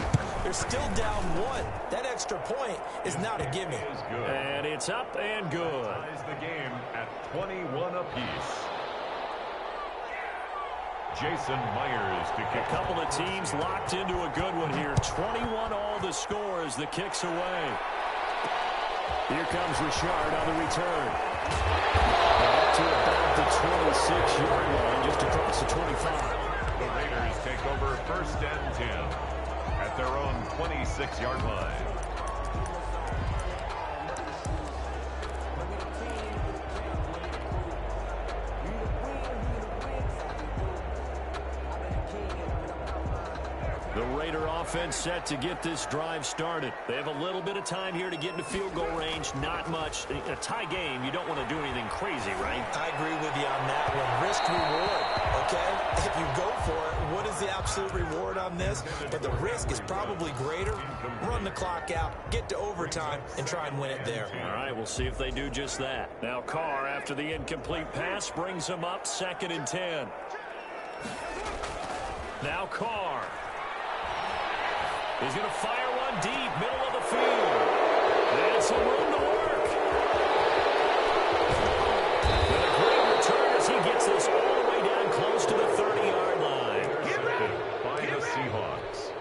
they're still down 1. That extra point is now to gimme. And it's up and good. Ties the game at 21 apiece. Jason Myers to kick. A couple of teams locked into a good one here. 21 all the score as the kick's away. Here comes Richard on the return. Up to about the 26-yard line, just across the 25. The Raiders take over 1st and 10 at their own 26-yard line. The Raider offense set to get this drive started. They have a little bit of time here to get into field goal range. Not much. A tie game, you don't want to do anything crazy, right? I agree with you on that one. Risk-reward, okay? If you go for it, what is the absolute reward on this? But the risk is probably greater. Run the clock out, get to overtime, and try and win it there. All right, we'll see if they do just that. Now Carr, after the incomplete pass, brings them up 2nd and 10. Now Carr. He's going to fire one deep, middle of the field. And some room to work. With a great return as he gets this all the way down close to the 30-yard line. By the Seahawks.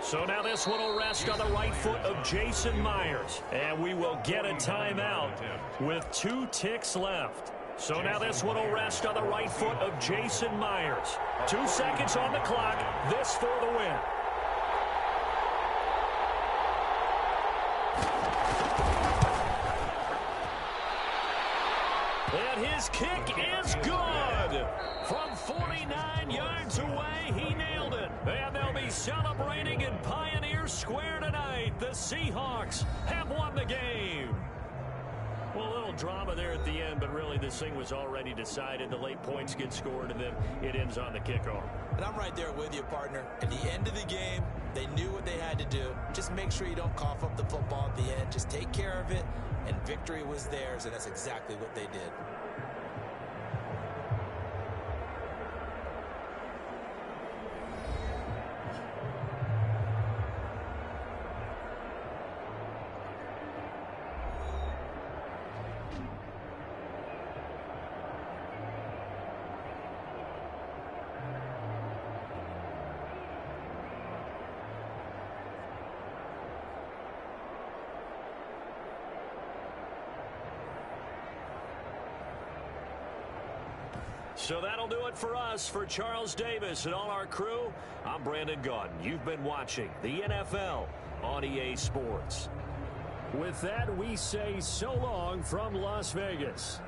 So now this one will rest on the right foot of Jason Myers. And we will get a timeout with 2 ticks left. So now this one will rest on the right foot of Jason Myers. 2 seconds on the clock. This for the win. And his kick is good from 49 yards away. He nailed it. And they'll be celebrating in Pioneer Square tonight. The Seahawks have won the game. Well, a little drama there at the end, but really this thing was already decided. The late points get scored, and then it ends on the kickoff. And I'm right there with you, partner. At the end of the game, they knew what they had to do. Just make sure you don't cough up the football at the end. Just take care of it, and victory was theirs, and that's exactly what they did. So that'll do it for us. For Charles Davis and all our crew, I'm Brandon Gaudin. You've been watching the NFL on EA Sports. With that, we say so long from Las Vegas.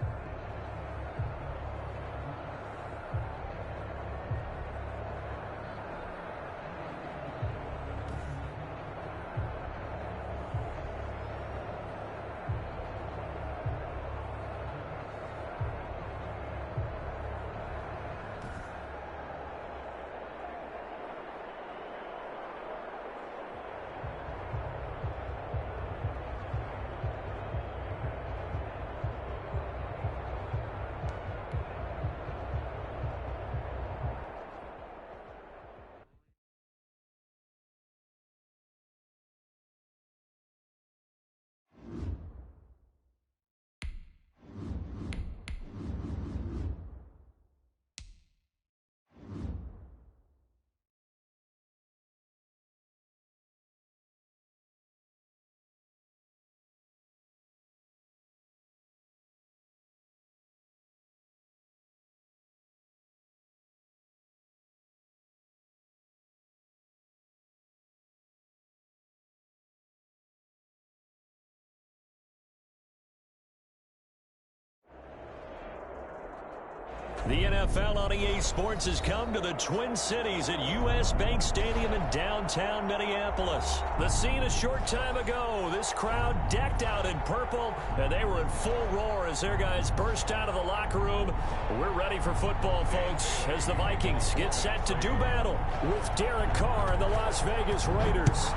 The NFL on EA Sports has come to the Twin Cities at U.S. Bank Stadium in downtown Minneapolis. The scene a short time ago, this crowd decked out in purple, and they were in full roar as their guys burst out of the locker room. We're ready for football, folks, as the Vikings get set to do battle with Derek Carr and the Las Vegas Raiders.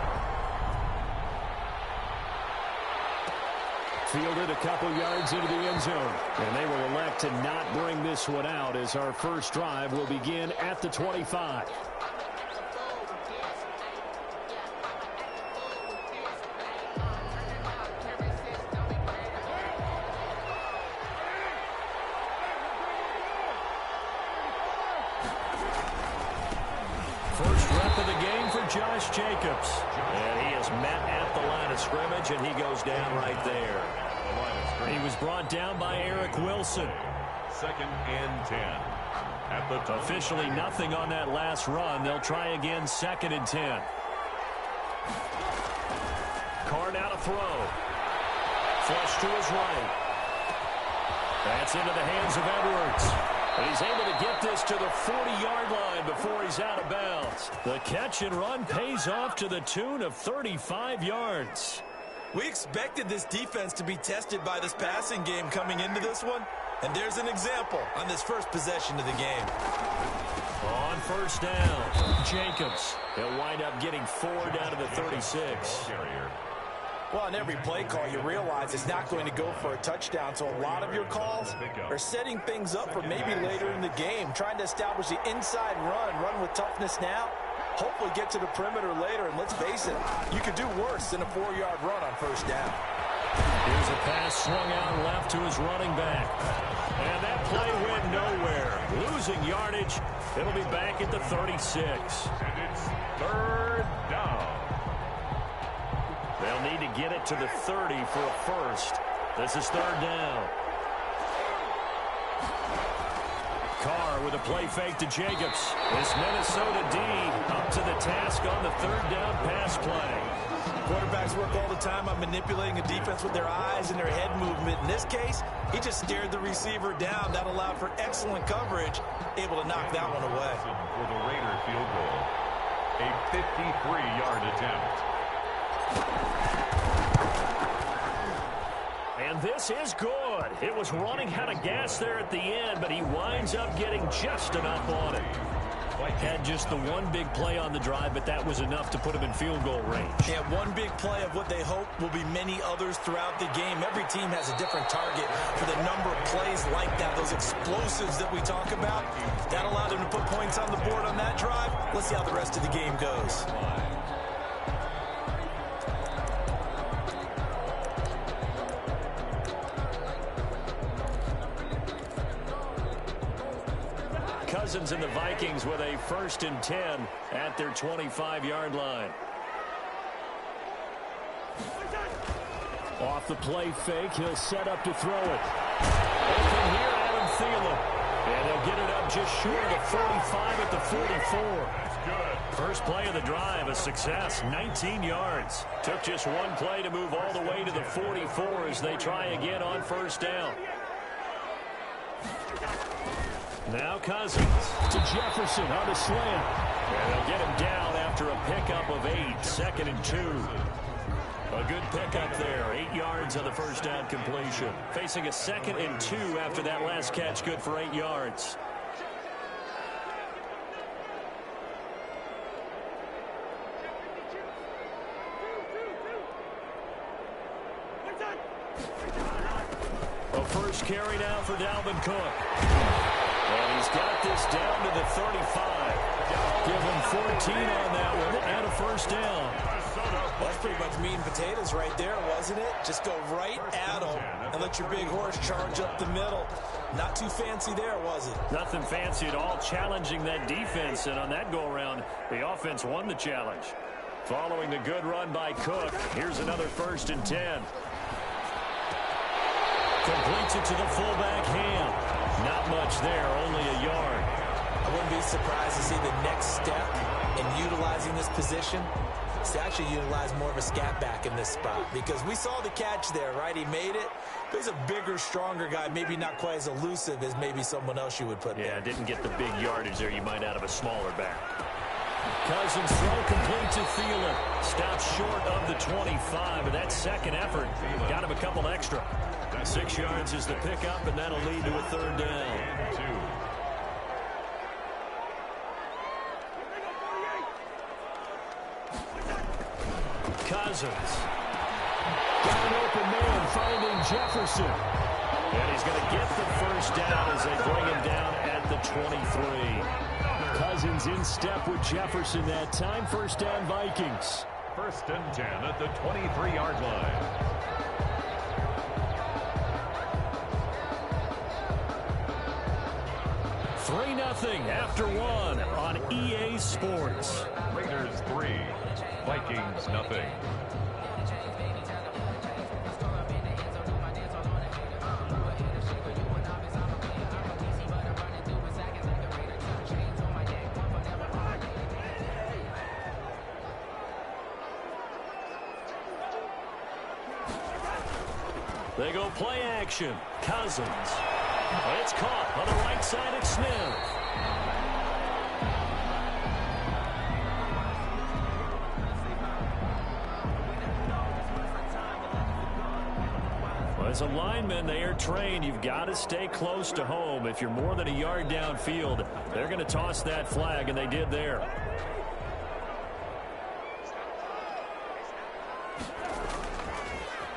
Fielded a couple yards into the end zone. And they will elect to not bring this one out as our first drive will begin at the 25. First rep of the game for Josh Jacobs. And he is met at the line of scrimmage, and he goes down right there. He was brought down by Eric Wilson. 2nd and 10. At the top. Officially nothing on that last run. They'll try again 2nd and 10. Carr now to throw. Flush to his right. That's into the hands of Edwards. And he's able to get this to the 40-yard line before he's out of bounds. The catch and run pays off to the tune of 35 yards. We expected this defense to be tested by this passing game coming into this one, and there's an example on this first possession of the game. On first down, Jacobs. He'll wind up getting 4 down to the 36. Well, on every play call, you realize it's not going to go for a touchdown, so a lot of your calls are setting things up for maybe later in the game, trying to establish the inside run with toughness now, hopefully get to the perimeter later, and let's face it, you could do worse than a 4-yard run on first down. Here's a pass swung out left to his running back. And that play went nowhere. Losing yardage. It'll be back at the 36. And it's 3rd down. They'll need to get it to the 30 for a first. This is 3rd down. Carr with a play fake to Jacobs. This Minnesota D up to the task on the 3rd down pass play. Quarterbacks work all the time on manipulating a defense with their eyes and their head movement. In this case, he just stared the receiver down. That allowed for excellent coverage, able to knock that one away. For the Raider field goal, a 53-yard attempt. And this is good. It was running out of gas there at the end, but he winds up getting just enough on it. Had just the one big play on the drive, but that was enough to put him in field goal range. Yeah, one big play of what they hope will be many others throughout the game. Every team has a different target for the number of plays like that, those explosives that we talk about. That allowed them to put points on the board on that drive. Let's see how the rest of the game goes. Cousins and the Vikings with a 1st and 10 at their 25-yard line. Off the play fake, he'll set up to throw it. Open here, Adam Thielen. And he'll get it up just short of the 45 at the 44. That's good. First play of the drive, a success, 19 yards. Took just one play to move all the way to the 44 as they try again on 1st down. Now Cousins to Jefferson on the slant. And they'll get him down after a pickup of 8, 2nd and 2. A good pickup there, 8 yards on the 1st down completion. Facing a 2nd and 2 after that last catch, good for 8 yards. A first carry now for Dalvin Cook. And he's got this down to the 35. Give him 14 on that one and a 1st down. That's pretty much meat and potatoes right there, wasn't it? Just go right at him and let your big horse charge up the middle. Not too fancy there, was it? Nothing fancy at all, challenging that defense. And on that go-around, the offense won the challenge. Following the good run by Cook, here's another 1st and 10. Completes it to the fullback Ham. Not much there, only a yard. I wouldn't be surprised to see the next step in utilizing this position. To actually utilize more of a scat back in this spot, because we saw the catch there, right? He made it. But he's a bigger, stronger guy, maybe not quite as elusive as maybe someone else you would put there. Yeah, didn't get the big yardage there you might out of a smaller back. Cousins throw complete to Thielen. Stops short of the 25, but that second effort got him a couple extra. 6 yards is the pickup, and that'll lead to a 3rd down. Cousins. Got an open man, finding Jefferson. And he's going to get the 1st down as they bring him down at the 23. Cousins in step with Jefferson that time. 1st down, Vikings. 1st and 10 at the 23-yard line. 3-0 after 1 on EA Sports. Raiders 3, Vikings nothing. They go play action. Cousins. It's caught on the right side at Smith. Well, as a lineman, they are trained. You've got to stay close to home. If you're more than a yard downfield, they're going to toss that flag, and they did there.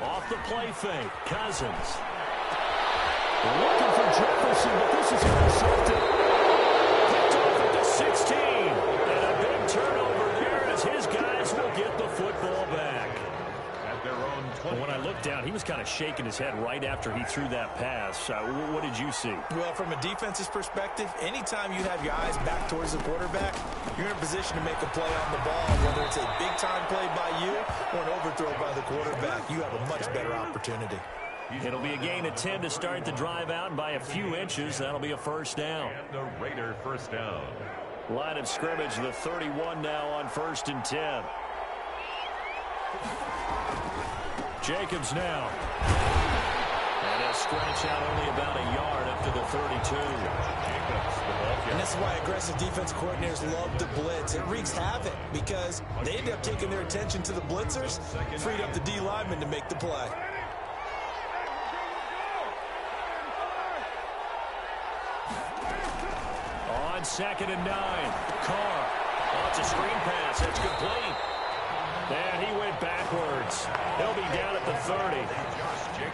Off the play fake, Cousins. Looking for Jefferson, but this is intercepted. Picked off at the 16. And a big turnover there as his guys will get the football back. At their own 20. When I looked down, he was kind of shaking his head right after he threw that pass. What did you see? Well, from a defense's perspective, anytime you have your eyes back towards the quarterback, you're in a position to make a play on the ball, whether it's a big-time play by you or an overthrow by the quarterback. You have a much better opportunity. It'll be a gain of 10 to start the drive out, and by a few inches, that'll be a 1st down. And the Raider 1st down. Line of scrimmage, the 31 now on 1st and 10. Jacobs now. And he'll stretch out only about a yard up to the 32. And this is why aggressive defense coordinators love to blitz. It wreaks havoc because they end up taking their attention to the blitzers, freed up the D lineman to make the play. On 2nd and 9, Carr. Oh, it's a screen pass. It's complete. And he went backwards. He'll be down at the 30.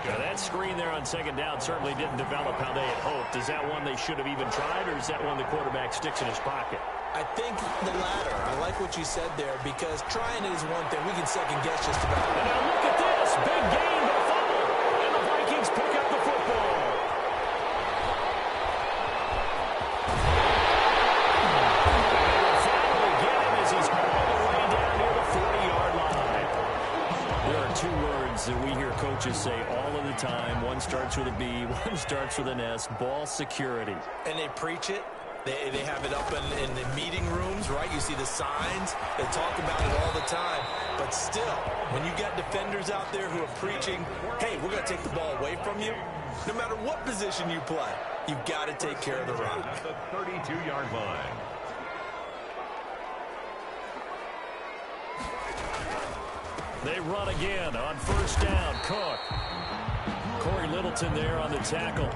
Now that screen there on 2nd down certainly didn't develop how they had hoped. Is that one they should have even tried, or is that one the quarterback sticks in his pocket? I think the latter. I like what you said there because trying it is one thing. We can second guess just about it. And now look at this. Big gain, but a fumble. And the Vikings pick up the football. That we hear coaches say all of the time. One starts with a B, one starts with an S. Ball security. And they preach it. They have it up in the meeting rooms, right? You see the signs. They talk about it all the time. But still, when you got defenders out there who are preaching, hey, we're going to take the ball away from you, no matter what position you play, you've got to take care of the run. At the 32-yard line. They run again on 1st down. Cook. Corey Littleton there on the tackle.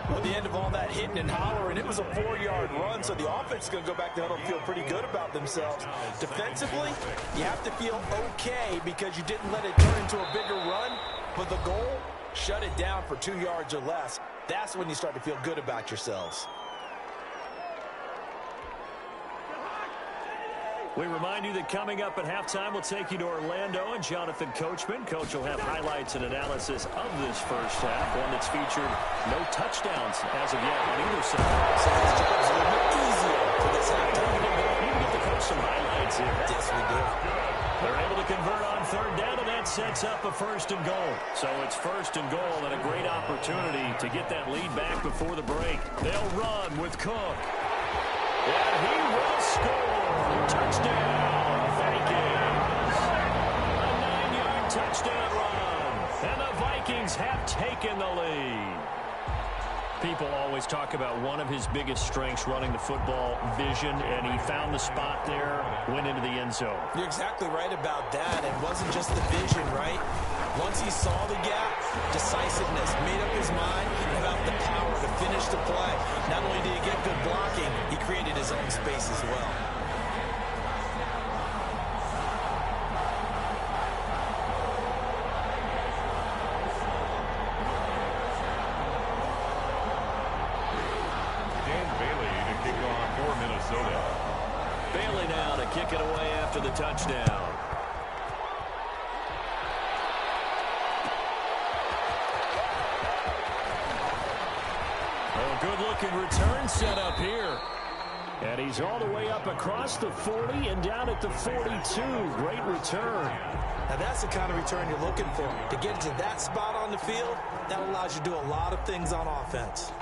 Well, the end of all that hitting and hollering, it was a 4-yard run, so the offense is going to go back to huddle and feel pretty good about themselves. Defensively, you have to feel okay because you didn't let it turn into a bigger run, but the goal, shut it down for 2 yards or less. That's when you start to feel good about yourselves. We remind you that coming up at halftime, we'll take you to Orlando and Jonathan Coachman. Coach will have highlights and analysis of this first half, one that's featured no touchdowns as of yet on either side. So his job's a little bit easier for this halftime. You can get the coach some highlights here. Yes, we do. They're able to convert on 3rd down, and that sets up a 1st and goal. So it's 1st and goal and a great opportunity to get that lead back before the break. They'll run with Cook. And he will score. Touchdown, Vikings. A 9-yard touchdown run. And the Vikings have taken the lead. People always talk about one of his biggest strengths running the football, vision, and he found the spot there, went into the end zone. You're exactly right about that. It wasn't just the vision, right? Once he saw the gap, decisiveness, made up his mind about the power to finish the play. Not only did he get good blocking, he created his own space as well. Bailey now to kick it away after the touchdown. A good-looking return set up here. And he's all the way up across the 40 and down at the 42. Great return. Now that's the kind of return you're looking for. To get to that spot on the field, that allows you to do a lot of things on offense.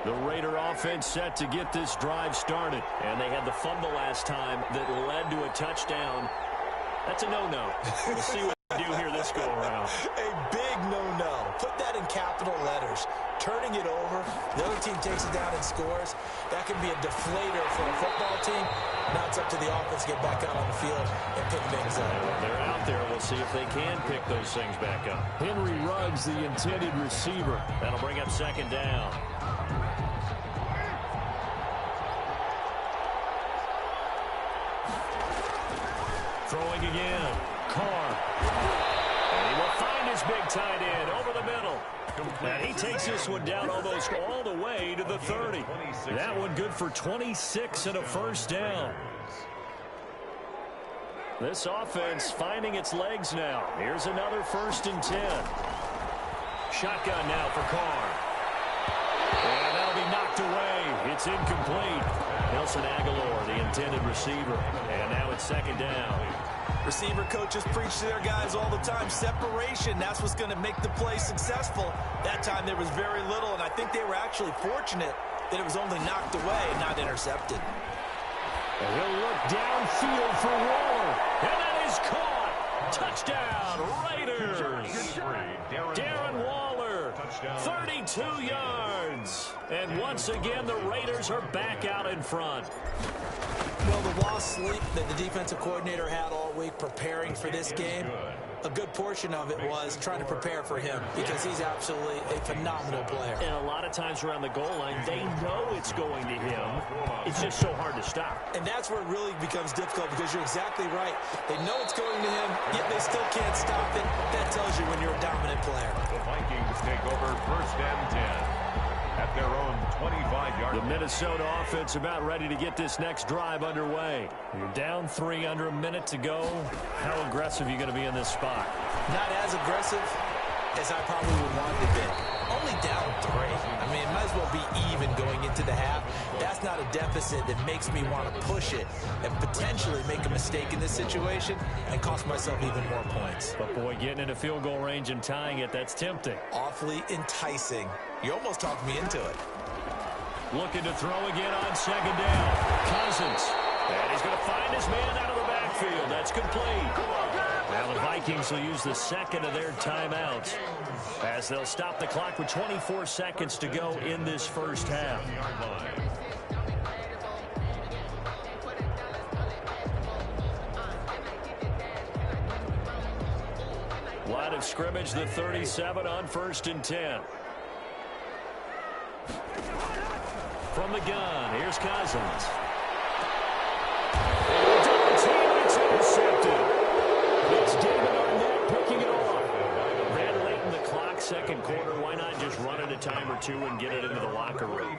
The Raider offense set to get this drive started. And they had the fumble last time that led to a touchdown. That's a no-no. We'll see what they do here this go-around. A big no-no. Put that in capital letters. Turning it over, the other team takes it down and scores. That can be a deflator for a football team. Now it's up to the offense to get back out on the field and pick things up. They're out there. We'll see if they can pick those things back up. Henry Ruggs, the intended receiver. That'll bring up 2nd down. Throwing again. Carr. And he will find his big tight end over the middle. And he takes this one down almost all the way to the 30. That one good for 26 and a 1st down. This offense finding its legs now. Here's another 1st and 10. Shotgun now for Carr. And that'll be knocked away. It's incomplete. Nelson Aguilar, the intended receiver. And now it's 2nd down. Receiver coaches preach to their guys all the time. Separation, that's what's going to make the play successful. That time there was very little, and I think they were actually fortunate that it was only knocked away and not intercepted. And he'll look downfield for Waller. And that is caught. Touchdown, Raiders. Darren Waller, 32 yards. And once again, the Raiders are back out in front. Well, the lost sleep that the defensive coordinator had all week preparing for this game, a good portion of it was trying to prepare for him because he's absolutely a phenomenal player. And a lot of times around the goal line, they know it's going to him. It's just so hard to stop. And that's where it really becomes difficult because you're exactly right. They know it's going to him, yet they still can't stop it. That tells you when you're a dominant player. The Vikings take over 1st and 10. At their own 25-yard. The Minnesota offense about ready to get this next drive underway. You're down 3 under a minute to go. How aggressive are you going to be in this spot? Not as aggressive as I probably would want to be. Only down 3. I mean, it might as well be even going into the half. That's not a deficit that makes me want to push it and potentially make a mistake in this situation and cost myself even more points. But, boy, getting into field goal range and tying it, that's tempting. Awfully enticing. You almost talked me into it. Looking to throw again on 2nd down. Cousins. And he's going to find his man out of the backfield. That's complete. Now the Vikings will use the second of their timeouts as they'll stop the clock with 24 seconds to go in this first half. Line of scrimmage, the 37 on 1st and 10. From the gun, here's Cousins. Double team, it's intercepted. It's David Arnett picking it off. That late in the clock, 2nd quarter, why not just run it a time or two and get it into the locker room?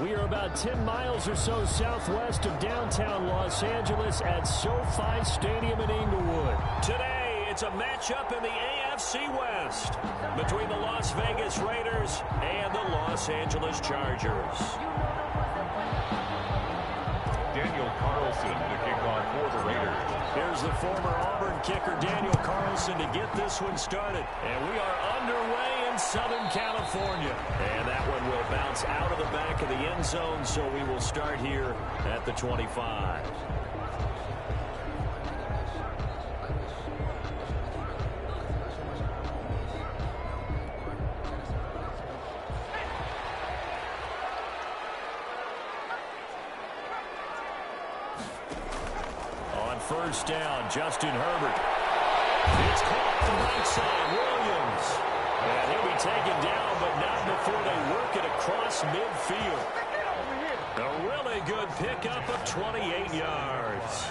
We are about 10 miles or so southwest of downtown Los Angeles at SoFi Stadium in Inglewood. Today, it's a matchup in the AFC West between the Las Vegas Raiders and the Los Angeles Chargers. Daniel Carlson to kick off for the Raiders. Here's the former Auburn kicker Daniel Carlson to get this one started. And we are underway in Southern California. And that one will bounce out of the back of the end zone, so we will start here at the 25. On 1st down, Justin Herbert. It's caught on the right side, Williams. And he'll be taken down, but not before they work it across midfield. A really good pickup of 28 yards.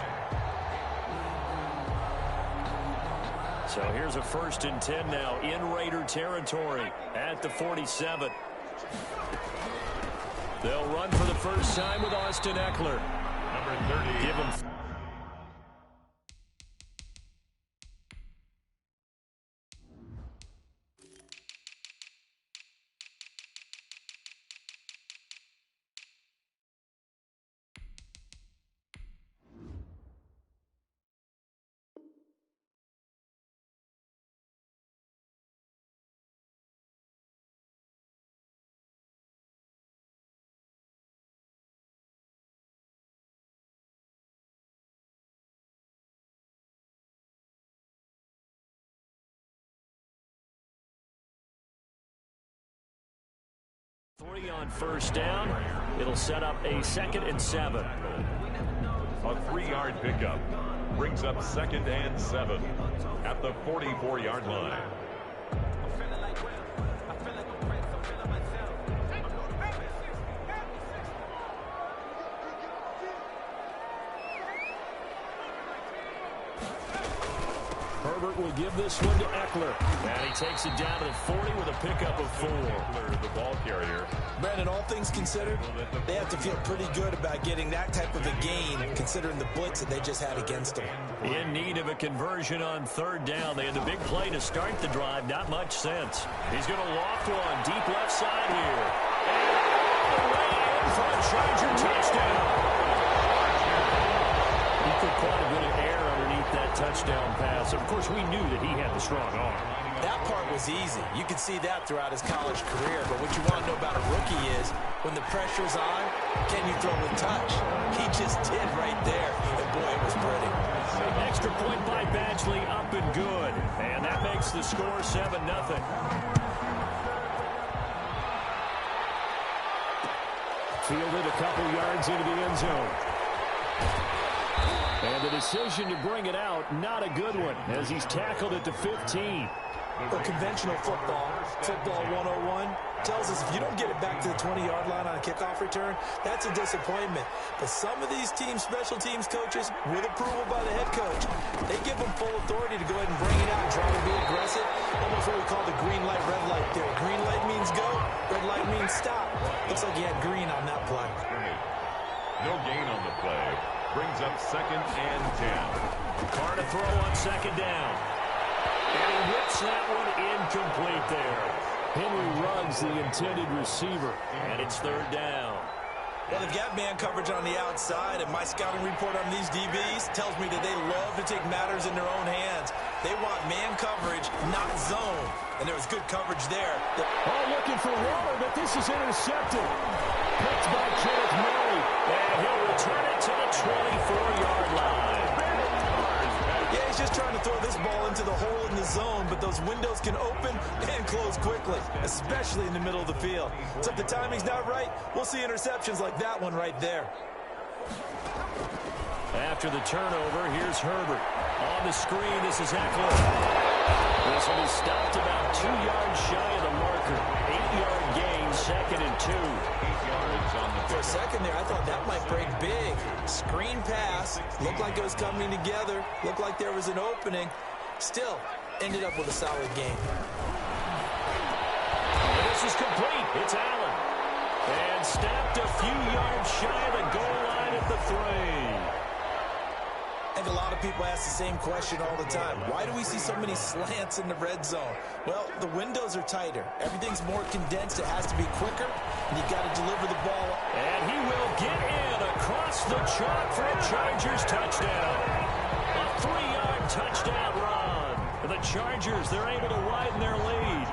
So here's a 1st and 10 now in Raider territory at the 47. They'll run for the first time with Austin Eckler. Number 30. Give him. Three on 1st down. It'll set up a 2nd and 7. A 3-yard pickup brings up 2nd and 7 at the 44-yard line. Herbert will give this one to Eckler. And he takes it down to the 40 with a pickup of 4. The ball carrier. Brandon, all things considered, they have to feel pretty good about getting that type of a gain, considering the blitz that they just had against them. In need of a conversion on 3rd down. They had the big play to start the drive. Not much sense. He's going to loft one deep left side here. And all the way in for a Charger touchdown. He put quite a bit of air underneath that touchdown pass. Of course, we knew that he had the strong arm. That part was easy. You could see that throughout his college career. But what you want to know about a rookie is when the pressure's on, can you throw with touch? He just did right there. And boy, it was pretty. Extra point by Badgley, up and good. And that makes the score 7-0. Fielded a couple yards into the end zone. And the decision to bring it out, not a good one, as he's tackled at the 15. Well, conventional football 101, tells us if you don't get it back to the 20-yard line on a kickoff return, that's a disappointment. But some of these teams, special teams coaches, with approval by the head coach, they give them full authority to go ahead and bring it out and try to be aggressive. Almost what we call the green light, red light theory. Green light means go, red light means stop. Looks like he had green on that play. No gain on the play. Brings up 2nd and 10. Carr to throw on 2nd down. And he whips that one incomplete there. Henry Ruggs, the intended receiver. And it's 3rd down. Well, they've got man coverage on the outside, and my scouting report on these DBs tells me that they love to take matters in their own hands. They want man coverage, not zone. And there was good coverage there. Oh, looking for Waller, but this is intercepted. Picked by Kenneth Murray. And he'll return it to the 24-yard line. Yeah, he's just trying to throw this ball into the hole in the zone, but those windows can open and close quickly, especially in the middle of the field. So if the timing's not right, we'll see interceptions like that one right there. After the turnover, here's Herbert. On the screen, this is Eckler. This one is stopped about 2 yards shy of the marker. 8-yard gain, 2nd and 2. 8 yards on the For a second there, I thought that might break big. Screen pass, looked like it was coming together, looked like there was an opening. Still, ended up with a solid game. And this is complete. It's Allen. And snapped a few yards shy of the goal line at the 3. I think a lot of people ask the same question all the time. Why do we see so many slants in the red zone? Well, the windows are tighter. Everything's more condensed. It has to be quicker, and you've got to deliver the ball. And he will get in across the chalk for a Chargers touchdown. A 3-yard touchdown run. The Chargers, they're able to widen their lead.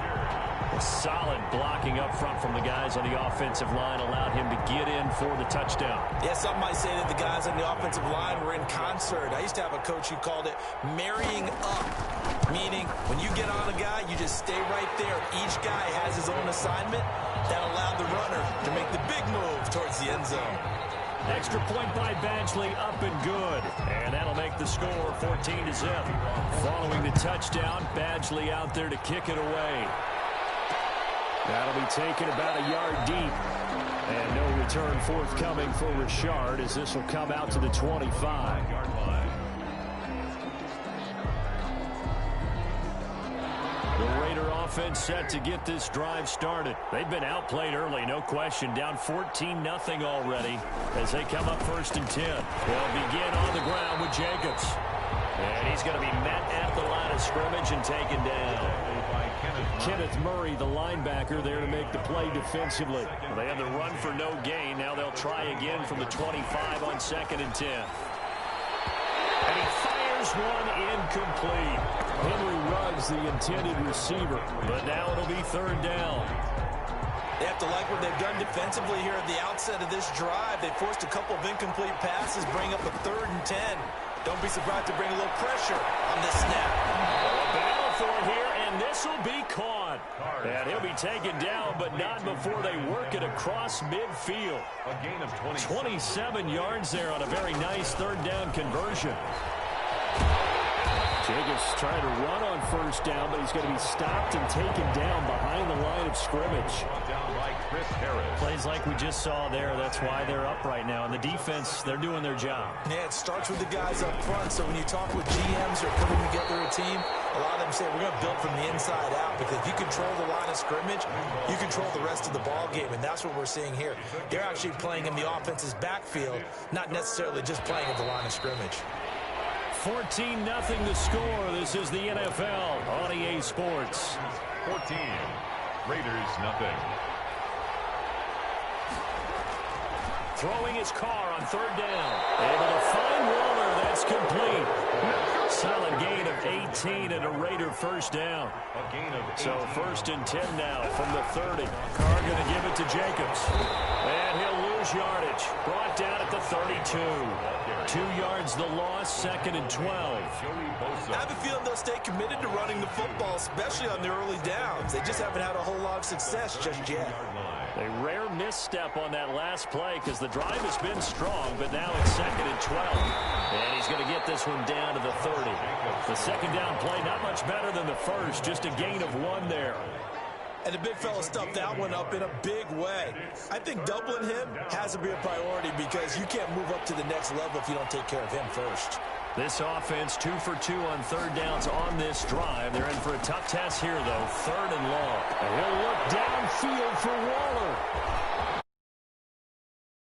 Solid blocking up front from the guys on the offensive line allowed him to get in for the touchdown. Yeah, some might say that the guys on the offensive line were in concert. I used to have a coach who called it marrying up, meaning when you get on a guy, you just stay right there. Each guy has his own assignment. That allowed the runner to make the big move towards the end zone. Extra point by Badgley, up and good. And that'll make the score 14-0. Following the touchdown, Badgley out there to kick it away. That'll be taken about a yard deep. And no return forthcoming for Richard as this will come out to the 25-yard line. The Raider offense set to get this drive started. They've been outplayed early, no question. Down 14-0 already as they come up 1st and 10. They'll begin on the ground with Jacobs. And he's going to be met at the line of scrimmage and taken down. Kenneth Murray, the linebacker, there to make the play defensively. They had the run for no gain. Now they'll try again from the 25 on 2nd and 10. And he fires one incomplete. Henry Ruggs, the intended receiver. But now it'll be 3rd down. They have to like what they've done defensively here at the outset of this drive. They forced a couple of incomplete passes, bring up a 3rd and 10. Don't be surprised to bring a little pressure on this snap. A battle for it here, and this will be caught. And he'll be taken down, but not before they work it across midfield. A gain of 27 yards there on a very nice 3rd down conversion. Jacobs trying to run on 1st down, but he's going to be stopped and taken down behind the line of scrimmage. brought down by Chris Harris. Plays like we just saw there. That's why they're up right now. And the defense, they're doing their job. Yeah, it starts with the guys up front. So when you talk with GMs or putting together a team, a A lot of them say we're going to build from the inside out, because if you control the line of scrimmage, you control the rest of the ball game, and that's what we're seeing here. They're actually playing in the offense's backfield, not necessarily just playing at the line of scrimmage. 14-0 the score. This is the NFL on EA Sports. 14, Raiders nothing. Throwing his car on third down. Able to find Waller. That's complete. Solid gain of 18 and a Raider first down. A gain of 18. So 1st and 10 now from the 30. Carr going to give it to Jacobs. And he'll lose yardage. Brought down at the 32. 2 yards the loss, 2nd and 12. I have a feeling they'll stay committed to running the football, especially on the early downs. They just haven't had a whole lot of success just yet. A rare misstep on that last play because the drive has been strong, but now it's 2nd and 12. And he's going to get this one down to the 30. The second down play, not much better than the first, just a gain of 1 there. And the big fella stuffed that one up in a big way. I think doubling him has to be a priority, because you can't move up to the next level if you don't take care of him first. This offense 2 for 2 on third downs on this drive. They're in for a tough test here, though. 3rd and long. And he'll look downfield for Waller.